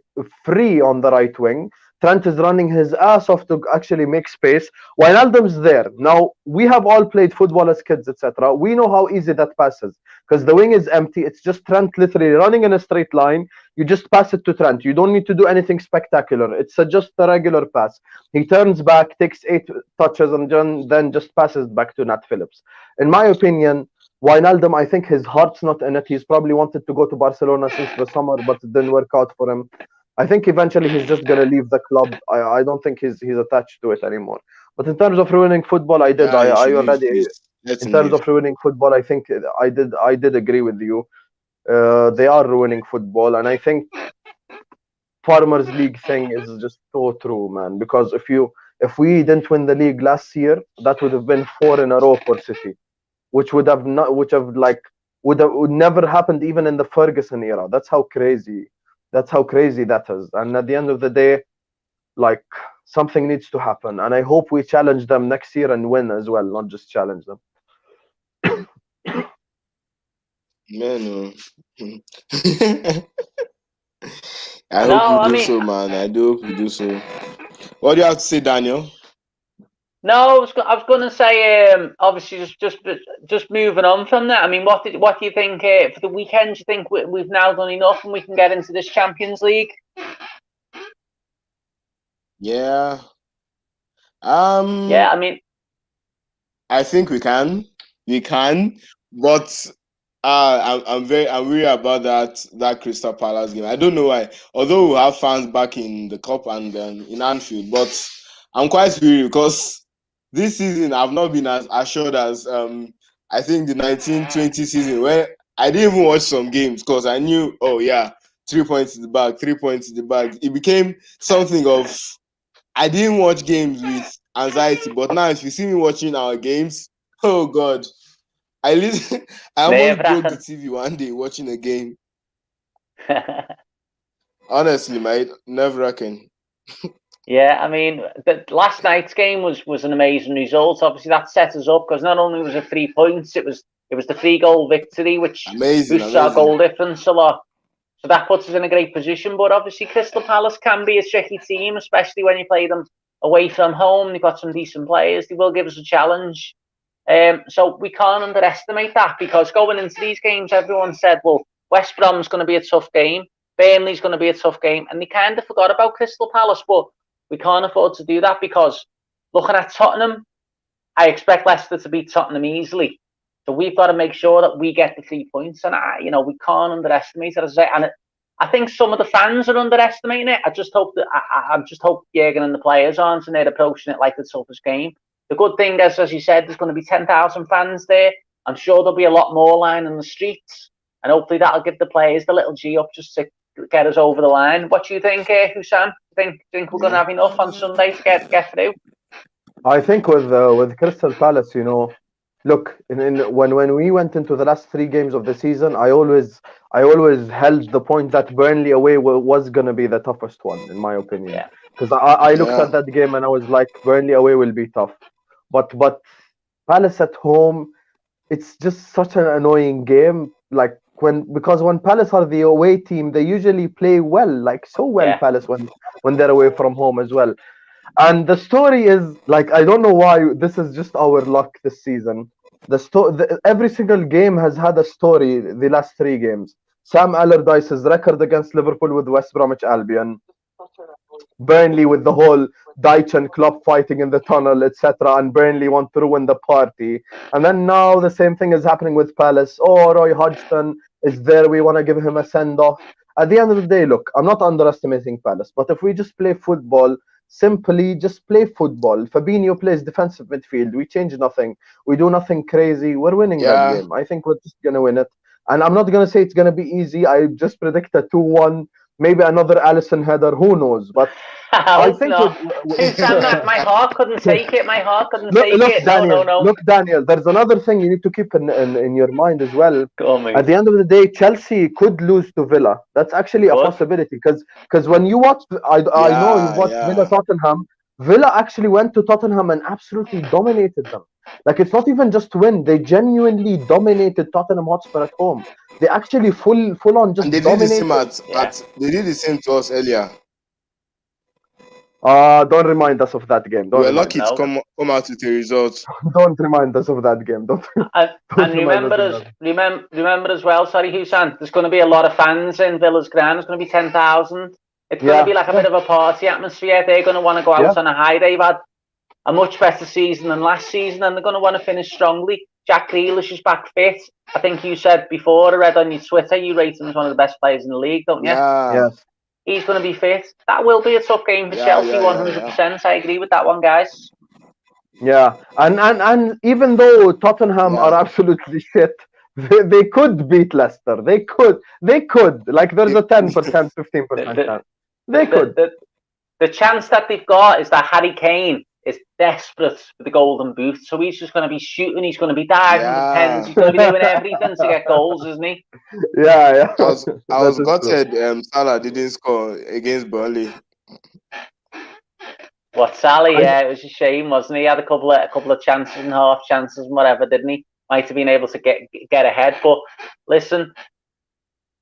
free on the right wing. Trent is running his ass off to actually make space. Wijnaldum's there. Now, we have all played football as kids, etc. We know how easy that passes because the wing is empty. It's just Trent literally running in a straight line. You just pass it to Trent. You don't need to do anything spectacular. It's just a regular pass. He turns back, takes 8 touches, and then just passes back to Nat Phillips. In my opinion, Wijnaldum, I think his heart's not in it. He's probably wanted to go to Barcelona since the summer, but it didn't work out for him. I think eventually he's just gonna leave the club. I don't think he's attached to it anymore. But in terms of ruining football, I did. Yeah, he I should leave, already. please. Let In him terms leave. of ruining football, I think I did agree with you. They are ruining football, and I think Farmers League thing is just so true, man. Because if we didn't win the league last year, that would have been 4 in a row for City, which would have not, which have like would never happened even in the Ferguson era. That's how crazy. That's how crazy that is. And at the end of the day, like something needs to happen. And I hope we challenge them next year and win as well, not just challenge them. Man, I No, hope we I do mean, so, man. I do hope we do so. What do you have to say, Daniel? no, I was going to say, obviously, just moving on from that. I mean, what do you think for the weekend? Do you think we've now done enough and we can get into this Champions League? Yeah. Yeah, I mean, I think we can. We can, but I'm worried about that Crystal Palace game. I don't know why. Although we have fans back in the cup and in Anfield, but I'm quite worried because this season I've not been as assured as I think the 1920 season where I didn't even watch some games because I knew, oh yeah, 3 points in the bag, 3 points in the bag. It became something of I didn't watch games with anxiety, but now if you see me watching our games, oh god, I almost broke the nerve-wracking. TV one day watching a game. Honestly, mate, nerve-wracking. Yeah, I mean, the last night's game was an amazing result. Obviously, that set us up because not only was it 3 points, it was the 3-goal victory, which Amazing, boosts our amazing. goal difference a lot. So that puts us in a great position. But obviously, Crystal Palace can be a tricky team, especially when you play them away from home. They've got some decent players. They will give us a challenge. So we can't underestimate that, because going into these games, everyone said, well, West Brom's going to be a tough game. Burnley's going to be a tough game. And they kind of forgot about Crystal Palace. But we can't afford to do that, because looking at Tottenham, I expect Leicester to beat Tottenham easily. So we've got to make sure that we get the 3 points. And, we can't underestimate it, as I say. And I think some of the fans are underestimating it. I just hope Jurgen and the players aren't, and they're approaching it like the toughest game. The good thing is, as you said, there's going to be 10,000 fans there. I'm sure there'll be a lot more lining the streets. And hopefully that'll give the players the little G up just to get us over the line. What do you think, Hussam? Think we're going to have enough on Sunday to get through? I think with Crystal Palace, look, when we went into the last 3 games of the season, I always held the point that Burnley away was going to be the toughest one, in my opinion. Because I looked at that game and I was like, Burnley away will be tough. But Palace at home, it's just such an annoying game. Because when Palace are the away team, they usually play well, Palace when they're away from home as well. And the story is, I don't know why, this is just our luck this season. Every single game has had a story the last 3 games. Sam Allardyce's record against Liverpool with West Bromwich Albion. Burnley with the whole Dyche and Klopp fighting in the tunnel, etc. And Burnley want to ruin the party. And then now the same thing is happening with Palace. Oh, Roy Hodgson is there. We want to give him a send-off. At the end of the day, look, I'm not underestimating Palace. But if we just play football, simply just play football. Fabinho plays defensive midfield. We change nothing. We do nothing crazy. We're winning that game. I think we're just going to win it. And I'm not going to say it's going to be easy. I just predict a 2-1. Maybe another Alisson header, who knows? But I think my heart couldn't take it. My heart couldn't take it. Daniel, No. Look, Daniel, there's another thing you need to keep in your mind as well. At the end of the day, Chelsea could lose to Villa. That's actually a possibility, because when you watch, I know you watched Villa Tottenham. Villa actually went to Tottenham and absolutely dominated them. It's not even just win; they genuinely dominated Tottenham Hotspur at home. They actually full on just dominated. They did the same to us earlier. Don't remind us of that game. We're lucky to come out with a result. Don't remind us of that game. Remember as well. Sorry, Hussein. There's going to be a lot of fans in Villa's ground. There's going to be 10,000. It's going to be like a bit of a party atmosphere. They're going to want to go out on a high. They've had a much better season than last season, and they're going to want to finish strongly. Jack Grealish is back fit. I think you said before, I read on your Twitter, you rate him as one of the best players in the league, don't you? Yes. He's going to be fit. That will be a tough game for Chelsea, 100%. I agree with that one, guys. Yeah, and even though Tottenham are absolutely shit, they could beat Leicester. They could. There's a 10%, 15% chance. They could. The chance that they've got is that Harry Kane is desperate for the golden boot, so he's just going to be shooting. He's going to be diving the pens. He's going to be doing everything to get goals, isn't he? Yeah. I was gutted. Salah didn't score against Burnley. What, Salah? Yeah, it was a shame, wasn't he? He had a couple of chances and half chances and whatever, didn't he? Might have been able to get ahead, but listen,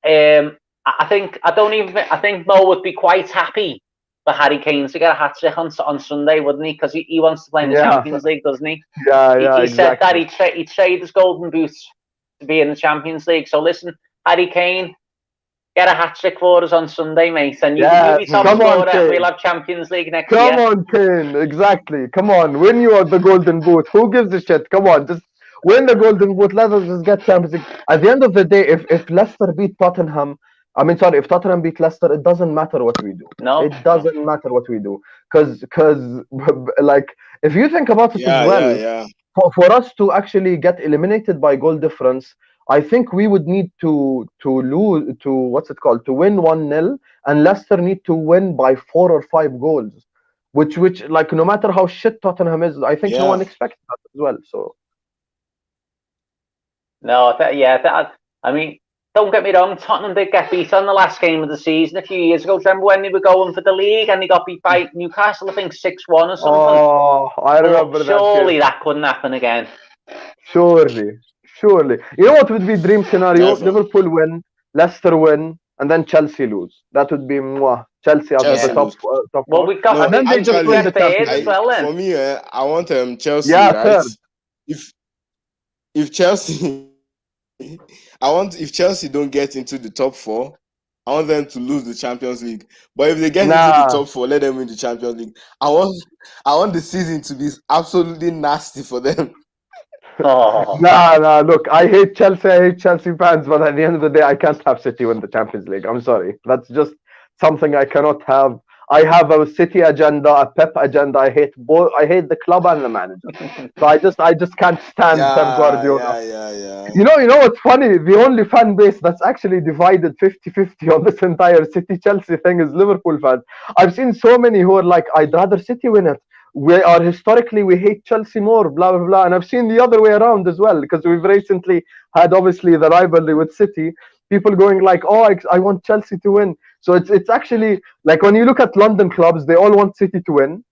I think Mo would be quite happy for Harry Kane to get a hat-trick on Sunday, wouldn't he? Because he wants to play in the Champions League, doesn't he? He said that he'd trade his golden boots to be in the Champions League. So listen, Harry Kane, get a hat-trick for us on Sunday, mate. And you be top scorer and we'll have Champions League next year. Come on, Kane. Exactly. Come on. Win you the golden boot. Who gives a shit? Come on. Just win the golden boot. Let us just get Champions League. At the end of the day, if Leicester beat Tottenham, if Tottenham beat Leicester, it doesn't matter what we do. No, it doesn't matter what we do. Because if you think about it as well, for us to actually get eliminated by goal difference, I think we would need to lose to win 1-0, and Leicester need to win by 4 or 5 goals, which no matter how shit Tottenham is, I think no one expects that as well. So don't get me wrong, Tottenham did get beat on the last game of the season a few years ago. Do you remember when they were going for the league and they got beat by Newcastle, I think 6-1 or something? Oh, I remember that. Surely that couldn't happen again. Surely. You know what would be dream scenario? Never. Liverpool win, Leicester win, and then Chelsea lose. That would be mwah. Chelsea as the Chelsea Yeah. top lose. top Well, four, we've got. and No, I then they think just we win actually, the get third Champions as League. well. Then. for me, I want Chelsea, Yeah, right? third. If if Chelsea, if Chelsea don't get into the top four, I want them to lose the Champions League. But if they get into the Nah, top four, let them win the Champions League. I want the season to be absolutely nasty for them. Oh. nah. Look, I hate Chelsea. I hate Chelsea fans, but at the end of the day, I can't have City win the Champions League. I'm sorry. That's just something I cannot have. I have a City agenda, a Pep agenda. I hate both. I hate the club and the manager. So I just can't stand Pep Yeah, Guardiola. yeah, yeah, yeah. You know what's funny? The only fan base that's actually divided 50-50 on this entire City Chelsea thing is Liverpool fans. I've seen so many who are like, I'd rather City win it. We hate Chelsea more, blah blah blah. And I've seen the other way around as well, because we've recently had obviously the rivalry with City. People going like, oh, I want Chelsea to win. So it's actually like, when you look at London clubs, they all want City to win.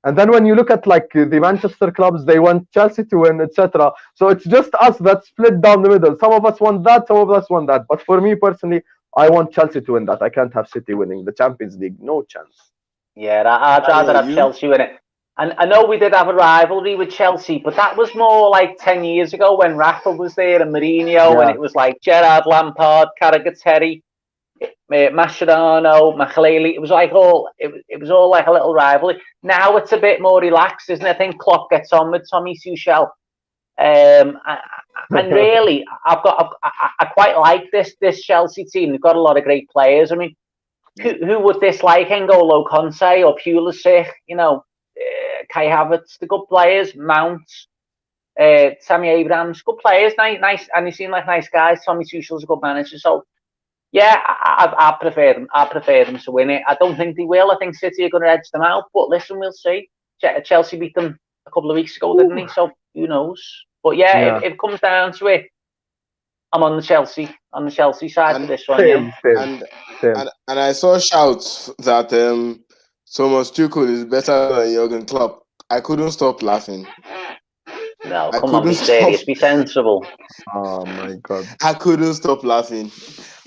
And then when you look at like the Manchester clubs, they want Chelsea to win, etc. So it's just us that split down the middle. Some of us want that, some of us want that. But for me personally, I want Chelsea to win that. I can't have City winning the Champions League. No chance. Yeah, I'd rather Daniel, have you? Chelsea win it. And I know we did have a rivalry with Chelsea, but that was more like 10 years ago when Rafa was there and Mourinho, and Yeah. it was like Gerrard, Lampard, Carragher, Mascherano, Makelele. It was like it was all like a little rivalry. Now it's a bit more relaxed, isn't it? I think Klopp gets on with Tommy Tuchel. And really, I quite like this Chelsea team. They've got a lot of great players. I mean, who would dislike N'Golo Conte or Pulisic? Kai Havertz, the good players. Mount, Tammy Abrahams, good players. Nice, and they seem like nice guys. Tommy Tuchel's a good manager. So yeah, I prefer them. I prefer them to win it. I don't think they will. I think City are going to edge them out. But listen, we'll see. Chelsea beat them a couple of weeks ago, didn't he? So who knows? But yeah, Yeah. if it comes down to it, I'm on the Chelsea side for this one. Same, Yeah. same, same. And I saw shouts that Thomas Tuchel is better than Jurgen Klopp. I couldn't stop laughing. No, I come on, couldn't be stop. serious, be sensible. Oh my God. I couldn't stop laughing.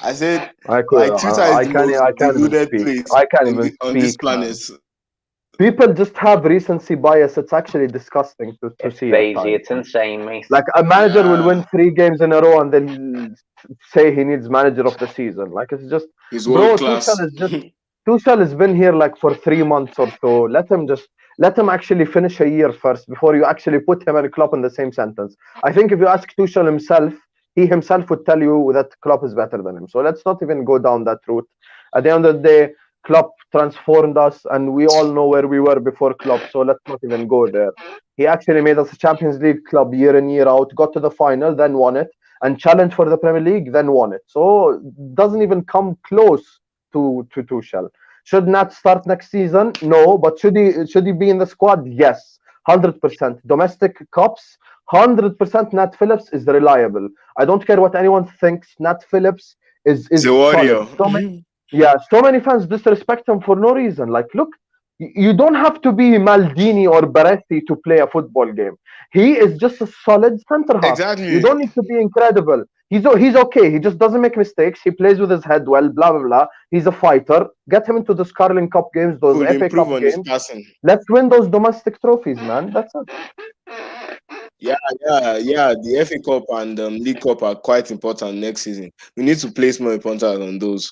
I said, I could. like, Twitter is the most I can't even deluded speak. place I can't even on this speak, man. planet. People just have recency bias. It's actually disgusting to It's see at crazy. times. It's insane, mate. Like, a manager will win Yeah, 3 games in a row and then say he needs manager of the season. Like, it's just, he's bro, world class. Tuchel has been here like for 3 months or so. Let him actually finish a year first before you actually put him and Klopp in the same sentence. I think if you ask Tuchel himself, he himself would tell you that Klopp is better than him. So let's not even go down that route. At the end of the day, Klopp transformed us, and we all know where we were before Klopp. So let's not even go there. He actually made us a Champions League club year in, year out, got to the final, then won it, and challenged for the Premier League, then won it. So doesn't even come close to Tuchel. Should Nat start next season? No, but should he be in the squad? Yes, 100%. Domestic cups, 100%. Nat Phillips is reliable. I don't care what anyone thinks. Nat Phillips is He's a solid. warrior. So many fans disrespect him for no reason. Like, look, you don't have to be Maldini or Baresi to play a football game. He is just a solid centre half. You Exactly. don't need to be incredible. He's okay. He just doesn't make mistakes. He plays with his head well, blah, blah, blah. He's a fighter. Get him into those Carling Cup games, those Could FA Cup improve on his games. passing. Let's win those domestic trophies, man. That's it. Yeah. The FA Cup and League Cup are quite important next season. We need to place more importance on those.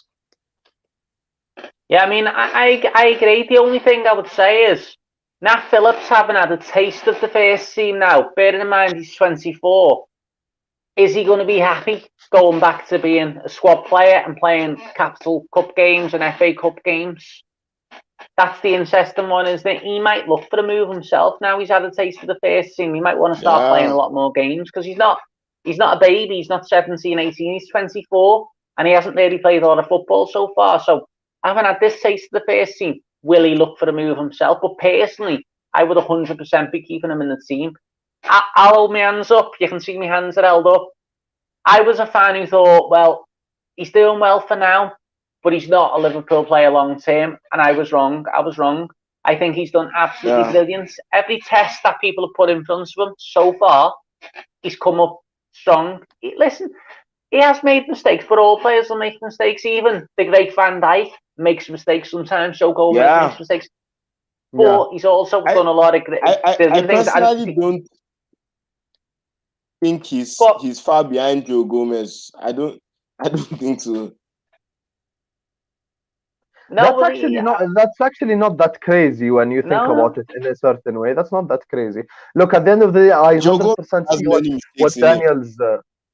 Yeah, I mean, I agree. The only thing I would say is Nat Phillips having had a taste of the first team now, bearing in mind he's 24, is he going to be happy going back to being a squad player and playing Capital Cup games and FA Cup games? That's the interesting one, isn't it? He might look for a move himself now. He's had a taste of the first team. He might want to start playing a lot more games because he's not a baby. He's not 17, 18. He's 24 and he hasn't really played a lot of football so far. So having had this taste of the first team, will he look for a move himself? But personally, I would 100% be keeping him in the team. I'll hold my hands up. You can see my hands are held up. I was a fan who thought, well, he's doing well for now, but he's not a Liverpool player long term. And I was wrong. I think he's done absolutely brilliant. Every test that people have put in front of him so far, he's come up strong. Listen, he has made mistakes, but all players will make mistakes. Even the great Van Dijk makes mistakes sometimes. Joe Gomez Yeah, makes mistakes, Yeah. but he's also I done a lot of I brilliant things. And personally don't think but he's far behind Joe Gomez. I don't think so. no, well, he, That's actually not that crazy when you think no, no. about it in a certain way. That's not that crazy. Look, at the end of the day, I Joe Gomez 100% has see many what mistakes in him. Daniel's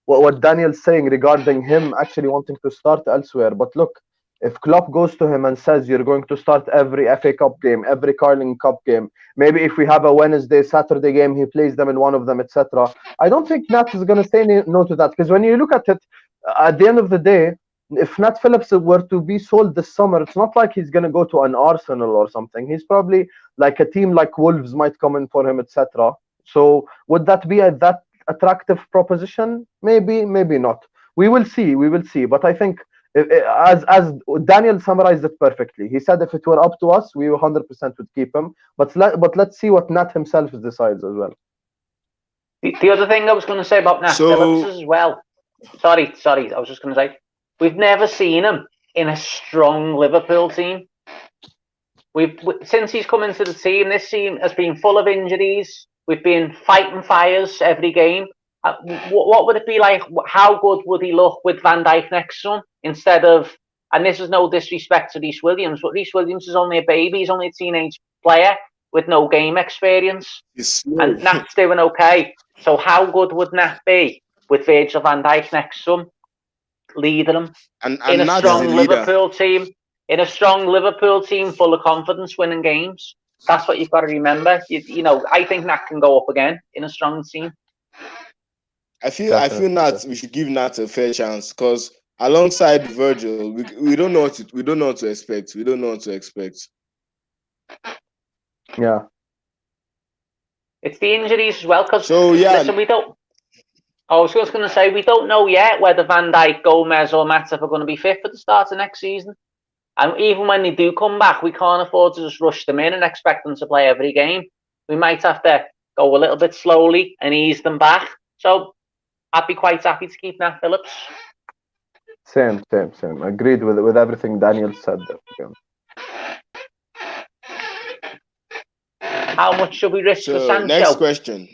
what Daniel's saying regarding him actually wanting to start elsewhere. But look, if Klopp goes to him and says you're going to start every FA Cup game, every Carling Cup game, maybe if we have a Wednesday, Saturday game, he plays them in one of them, etc. I don't think Nat is going to say no to that, because when you look at it, at the end of the day, if Nat Phillips were to be sold this summer, it's not like he's going to go to an Arsenal or something. He's probably like a team like Wolves might come in for him, etc. So would that be that attractive proposition? Maybe, maybe not. We will see. We will see. But I think, as Daniel summarized it perfectly, he said if it were up to us, we 100% would keep him. But let's see what Nat himself decides as well. The other thing I was going to say about Nat Phillips So as well. Sorry. I was just going to say we've never seen him in a strong Liverpool team. Since he's come into the team, this team has been full of injuries. We've been fighting fires every game. What would it be like? How good would he look with Van Dijk next to him instead of? And this is no disrespect to Rhys Williams, but Rhys Williams is only a baby. He's only a teenage player with no game experience, he's slow. and Nat's doing okay. So how good would Nat be with Virgil van Dijk next to him, leading him in a and Nat is a strong leader. Liverpool team? In a strong Liverpool team full of confidence, winning games. That's what you've got to remember. You know, I think Nat can go up again in a strong team. I feel Definitely. Nat we should give Nat a fair chance because alongside Virgil, we don't know what to expect. We don't know what to expect. Yeah. It's the injuries as well. Because So yeah, listen, we don't. I was just going to say we don't know yet whether Van Dijk, Gomez, or Matip are going to be fit for the start of next season. And even when they do come back, we can't afford to just rush them in and expect them to play every game. We might have to go a little bit slowly and ease them back. So I'd be quite happy to keep Nat Phillips. Same. Agreed with everything Daniel said there. Yeah. How much should we risk for so next Sancho? question.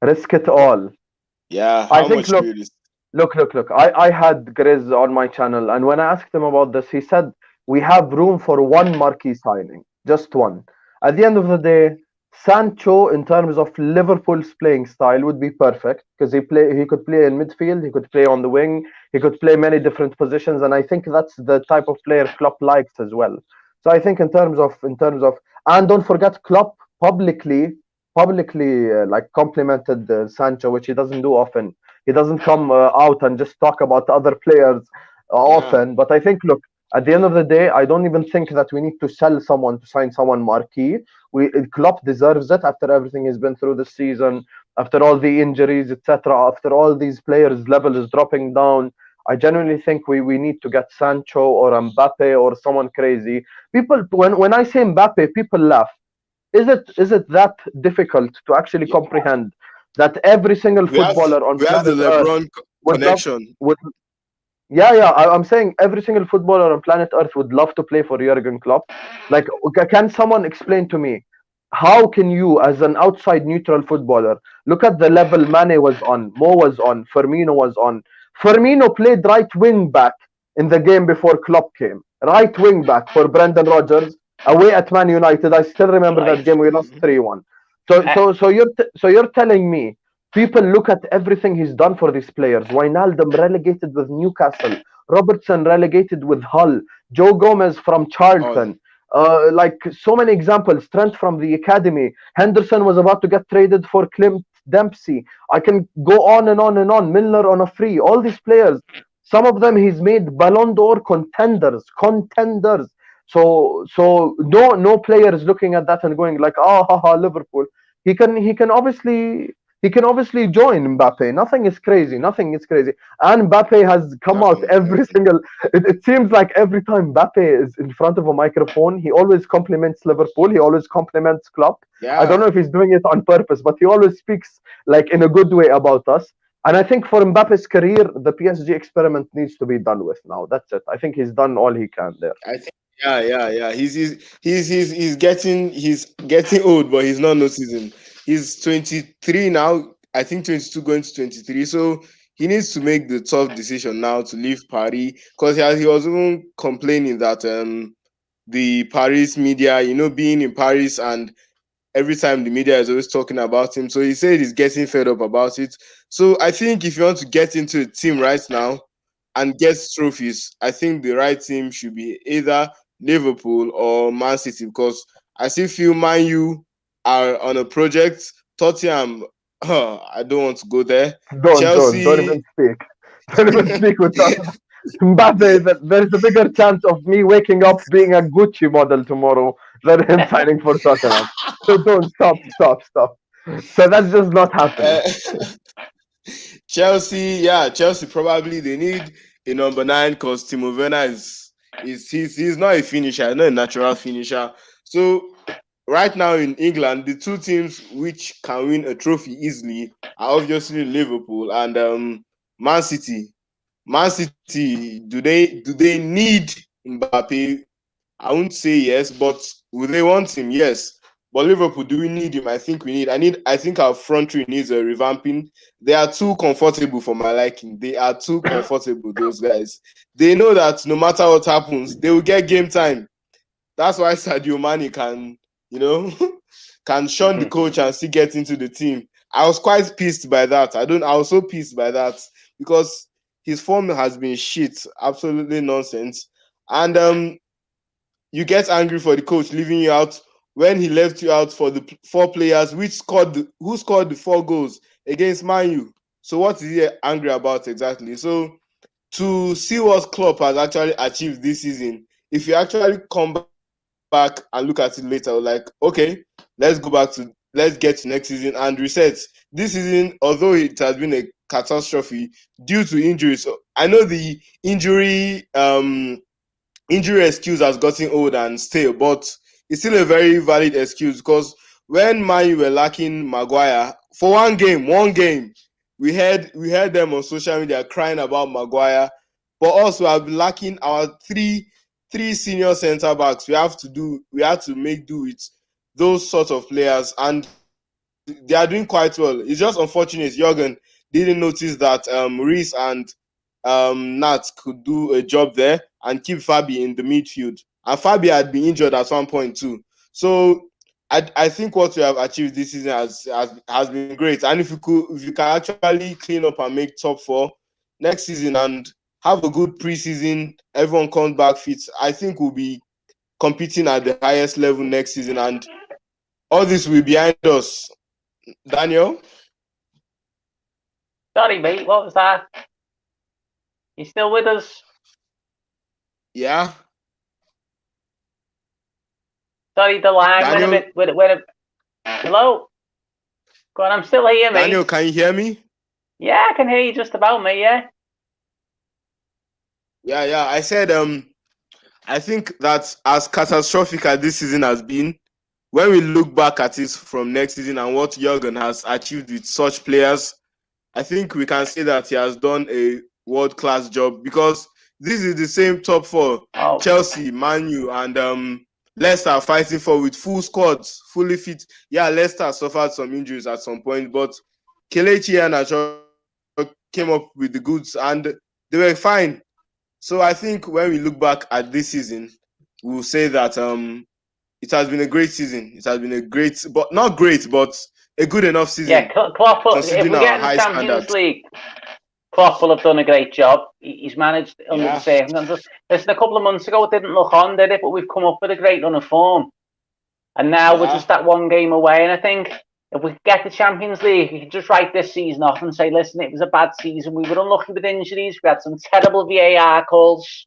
Risk it all. Yeah, I how think, much do we risk? look. I had Grizz on my channel, and when I asked him about this, he said we have room for one marquee signing, just one. At the end of the day, Sancho, in terms of Liverpool's playing style, would be perfect because he could play in midfield, he could play on the wing, he could play many different positions, and I think that's the type of player Klopp likes as well. So I think in terms of, and don't forget Klopp publicly like complimented Sancho, which he doesn't do often. He doesn't come out and just talk about other players Yeah, often. But I think, look, at the end of the day, I don't even think that we need to sell someone to sign someone marquee. Klopp deserves it after everything he's been through this season, after all the injuries, etc., after all these players' level is dropping down. I genuinely think we need to get Sancho or Mbappe or someone crazy. People, when I say Mbappe, people laugh. Is it that difficult to actually yeah. comprehend that every single footballer on We have the planet Earth LeBron would love connection. would yeah, I'm saying every single footballer on planet Earth would love to play for Jurgen Klopp. Like, can someone explain to me how can you, as an outside neutral footballer, look at the level Mane was on, Mo was on, Firmino was on. Firmino played right wing back in the game before Klopp came. Right wing back for Brendan Rodgers away at Man United. I still remember that Right. game. We lost 3-1. So you're telling me people look at everything he's done for these players. Wijnaldum relegated with Newcastle, Robertson relegated with Hull, Joe Gomez from All Charlton. Like so many examples. Trent from the academy. Henderson was about to get traded for Clint Dempsey. I can go on and on and on. Milner on a free. All these players. Some of them he's made Ballon d'Or contenders. Contenders. So no player is looking at that and going like, oh, haha, Liverpool. He can obviously he can obviously join Mbappe. Nothing is crazy. Nothing is crazy. And Mbappe has come out Nothing. every single. It seems like every time Mbappe is in front of a microphone, he always compliments Liverpool. He always compliments Klopp. I don't Yeah. know if he's doing it on purpose, but he always speaks like in a good way about us. And I think for Mbappe's career, the PSG experiment needs to be done with now. That's it. I think he's done all he can there. I think yeah. He's getting old, but he's not noticing. He's 23 now. I think 22 going to 23. So he needs to make the tough decision now to leave Paris because he was even complaining that the Paris media, being in Paris and every time the media is always talking about him. So he said he's getting fed up about it. So I think if you want to get into a team right now and get trophies, I think the right team should be either Liverpool or Man City because I still feel Man U are on a project. Tottenham, I don't want to go there. Don't even Chelsea, speak. Don't even speak with that. Mbappe, there's a bigger chance of me waking up being a Gucci model tomorrow than him signing for Tottenham. So don't stop. So that's just not happening. uh, Chelsea, yeah, Chelsea probably they need a number 9 because Timo Werner he's not a finisher, not a natural finisher. So right now in England, the two teams which can win a trophy easily are obviously Liverpool and Man City. Man City, do they need Mbappe? I won't say yes, but would they want him? Yes. But Liverpool, do we need him? I think our front three needs a revamping. They are too comfortable for my liking. They are too comfortable, those guys. They know that no matter what happens, they will get game time. That's why Sadio Mane can, you know, can shun the coach and still get into the team. I was quite pissed by that. I was so pissed by that because his form has been shit, absolutely nonsense. And you get angry for the coach leaving you out when he left you out for the four players who scored the 4 goals against Man U. So what is he angry about exactly? So to see what Klopp has actually achieved this season, if you actually come back and look at it later, like, okay, let's get to next season and reset. This season, although it has been a catastrophe due to injuries, so I know the injury excuse has gotten old and stale, but it's still a very valid excuse because when Man U were lacking Maguire for one game, we heard them on social media crying about Maguire. But also, we have been lacking our three senior centre backs. We have to make do with those sort of players, and they are doing quite well. It's just unfortunate Jurgen didn't notice that Reece and Nat could do a job there and keep Fabi in the midfield. And Fabi had been injured at one point too. So I think what we have achieved this season has been great. And if you can actually clean up and make top 4 next season and have a good preseason, everyone comes back fit, I think we'll be competing at the highest level next season. And all this will be behind us. Daniel? Sorry, mate. What was that? You still with us? Yeah. Sorry, the line Daniel, went a bit. Hello? Go on, I'm still here, mate. Daniel, can you hear me? Yeah, I can hear you just about, mate, yeah. Yeah. I said I think that as catastrophic as this season has been, when we look back at it from next season and what Jurgen has achieved with such players, I think we can say that he has done a world-class job because this is the same top 4, Chelsea, Man U, and Leicester fighting for with full squads, fully fit. Yeah, Leicester suffered some injuries at some point, but Kelechi and Iheanacho came up with the goods and they were fine. So I think when we look back at this season, we'll say that it has been a great season. It has been a great, but not great, but a good enough season. Yeah, Klopp, if considering we our get in the high Champions standards. League, Klopp will have done a great job. He's managed under the circumstances. Listen, a couple of months ago, it didn't look on, did it? But we've come up with a great run of form. And now we're just that one game away. And I think if we get the Champions League, we can just write this season off and say, listen, it was a bad season. We were unlucky with injuries. We had some terrible VAR calls.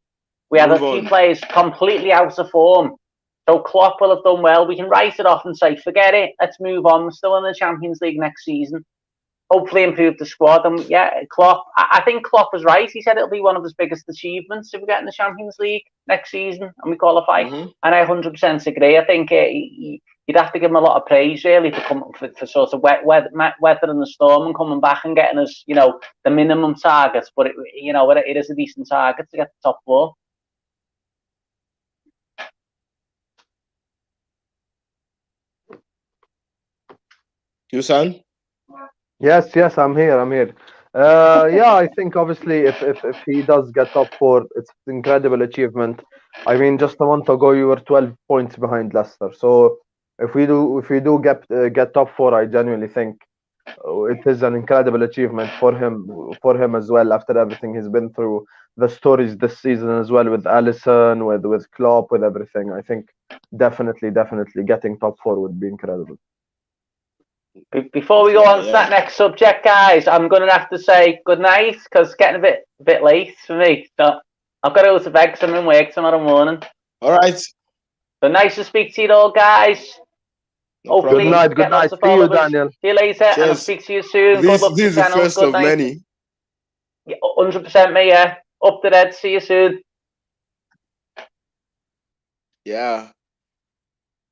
We had a few players completely out of form. So Klopp will have done well. We can write it off and say, forget it. Let's move on. We're still in the Champions League next season. hopefully improve the squad. And yeah, Klopp, I think Klopp was right. He said it'll be one of his biggest achievements if we get in the Champions League next season and we qualify. Mm-hmm. And I 100% agree. I think you'd have to give him a lot of praise really for coming for sort of weathering the storm and coming back and getting us, the minimum targets. But it is a decent target to get the top four. Yusan? Yes, I'm here. Yeah, I think obviously if he does get top four, it's an incredible achievement. I mean, just a month ago you were 12 points behind Leicester. So if we do get top four, I genuinely think it is an incredible achievement for him as well. After everything he's been through, the stories this season as well with Allison, with Klopp, with everything. I think definitely getting top four would be incredible. Before we go on to that next subject, guys, I'm going to have to say good night because it's getting a bit late for me. So I've got to go to bed because I'm in work tomorrow morning. All right. So nice to speak to you all, guys. No Good night. See you, Daniel. See you later, and I'll speak to you soon. This Good luck to is the channel. first Good of night. many. Yeah, 100% me, yeah. Up the red. See you soon. Yeah.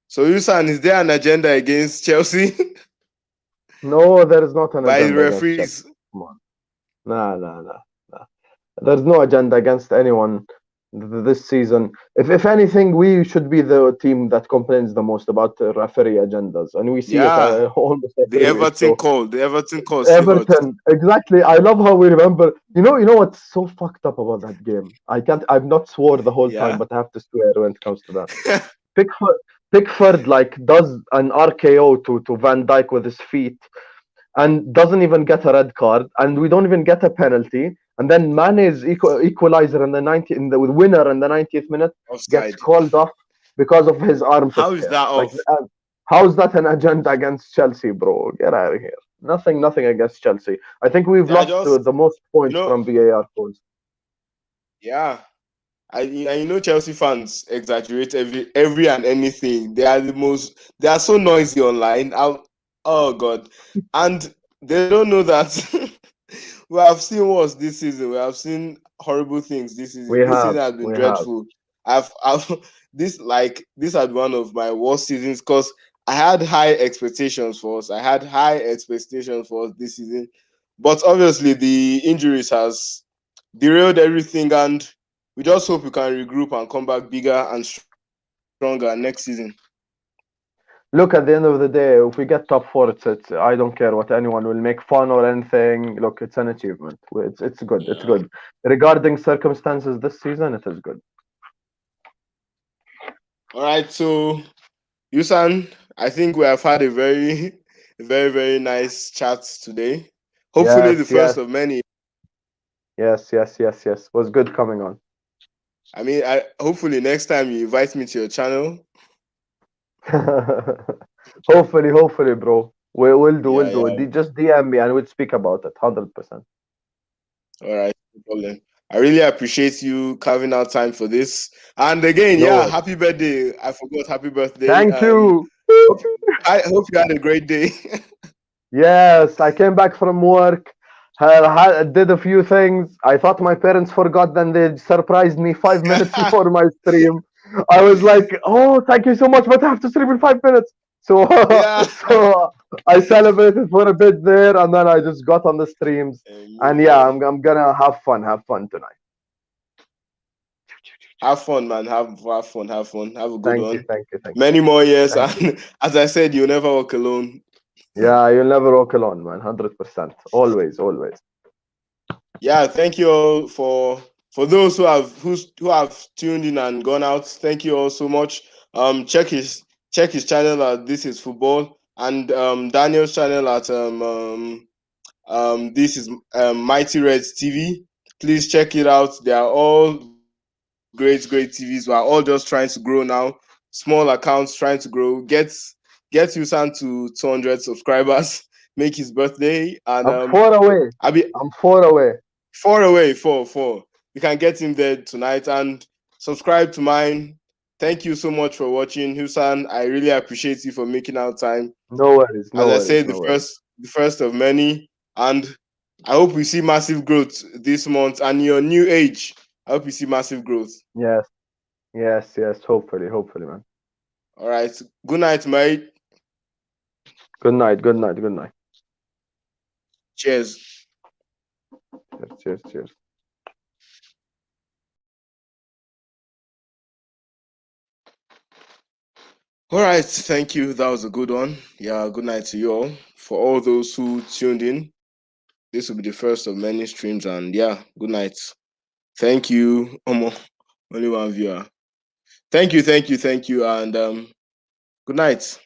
So, Yusan, is there an agenda against Chelsea? No, there is not an by agenda the against referees? Chelsea. Come on. Nah. There's no agenda against anyone this season. If anything, we should be the team that complains the most about the referee agendas, and we see it almost The every week. Everton call. The Everton call. Everton, exactly. I love how we remember. You know what's so fucked up about that game? I've not swore the whole time, but I have to swear when it comes to that. Pickford does an RKO to Van Dijk with his feet and doesn't even get a red card, and we don't even get a penalty. And then Mane's equalizer in the winner in the 90th minute gets called off because of his armpit. How is that off? How's that an agenda against Chelsea, bro? Get out of here. Nothing against Chelsea. I think we've lost the most points from VAR calls. Yeah. Chelsea fans exaggerate every and anything. They are so noisy online. Oh God. And they don't know that we have seen worse this season. We have seen horrible things this season. This season has been dreadful. This has been one of my worst seasons because I had high expectations for us. This season. But obviously the injuries has derailed everything, and we just hope we can regroup and come back bigger and stronger next season. Look, at the end of the day, if we get top four, it's I don't care what anyone will make fun or anything. Look, it's an achievement. It's good. Yeah. It's good. Regarding circumstances this season, it is good. All right, so Yusan, I think we have had a very, very, very nice chat today. Hopefully, the first of many. Yes. Was good coming on. I mean, hopefully next time you invite me to your channel. hopefully, bro. We'll do. Just DM me and we'll speak about it. 100%. All right, no problem. I really appreciate you carving out time for this. And again, happy birthday. I forgot. Happy birthday. Thank you. I hope you had a great day. Yes, I came back from work. I did a few things. I thought my parents forgot, then they surprised me 5 minutes before my stream. I was like, "Oh, thank you so much, but I have to stream in 5 minutes." So, so I celebrated for a bit there, and then I just got on the streams. And I'm gonna have fun tonight. Have fun, man. Have fun. Have a good one. Thank you. Many more years, and as I said, you'll never walk alone. Yeah, you'll never walk alone, man. 100%. Always. Yeah, thank you all for those who have tuned in and gone out. Thank you all so much. Check his channel at This Is Football, and Daniel's channel at This Is Mighty Reds TV. Please check it out. They are all great TVs. We are all just trying to grow now. Small accounts trying to grow. Get Yusan to 200 subscribers. Make his birthday. And I'm 4 away. I'm 4 away. 4 away. 4. You can get him there tonight and subscribe to mine. Thank you so much for watching, Yusan. I really appreciate you for making out time. No worries. As I said, the first of many. And I hope we see massive growth this month. And your new age, I hope you see massive growth. Yes, yes. Hopefully, man. All right. Good night, mate. Good night. Cheers. Cheers. All right. Thank you. That was a good one. Yeah. Good night to you all. For all those who tuned in, this will be the first of many streams. And yeah, good night. Thank you. Only one viewer. Thank you. And good night.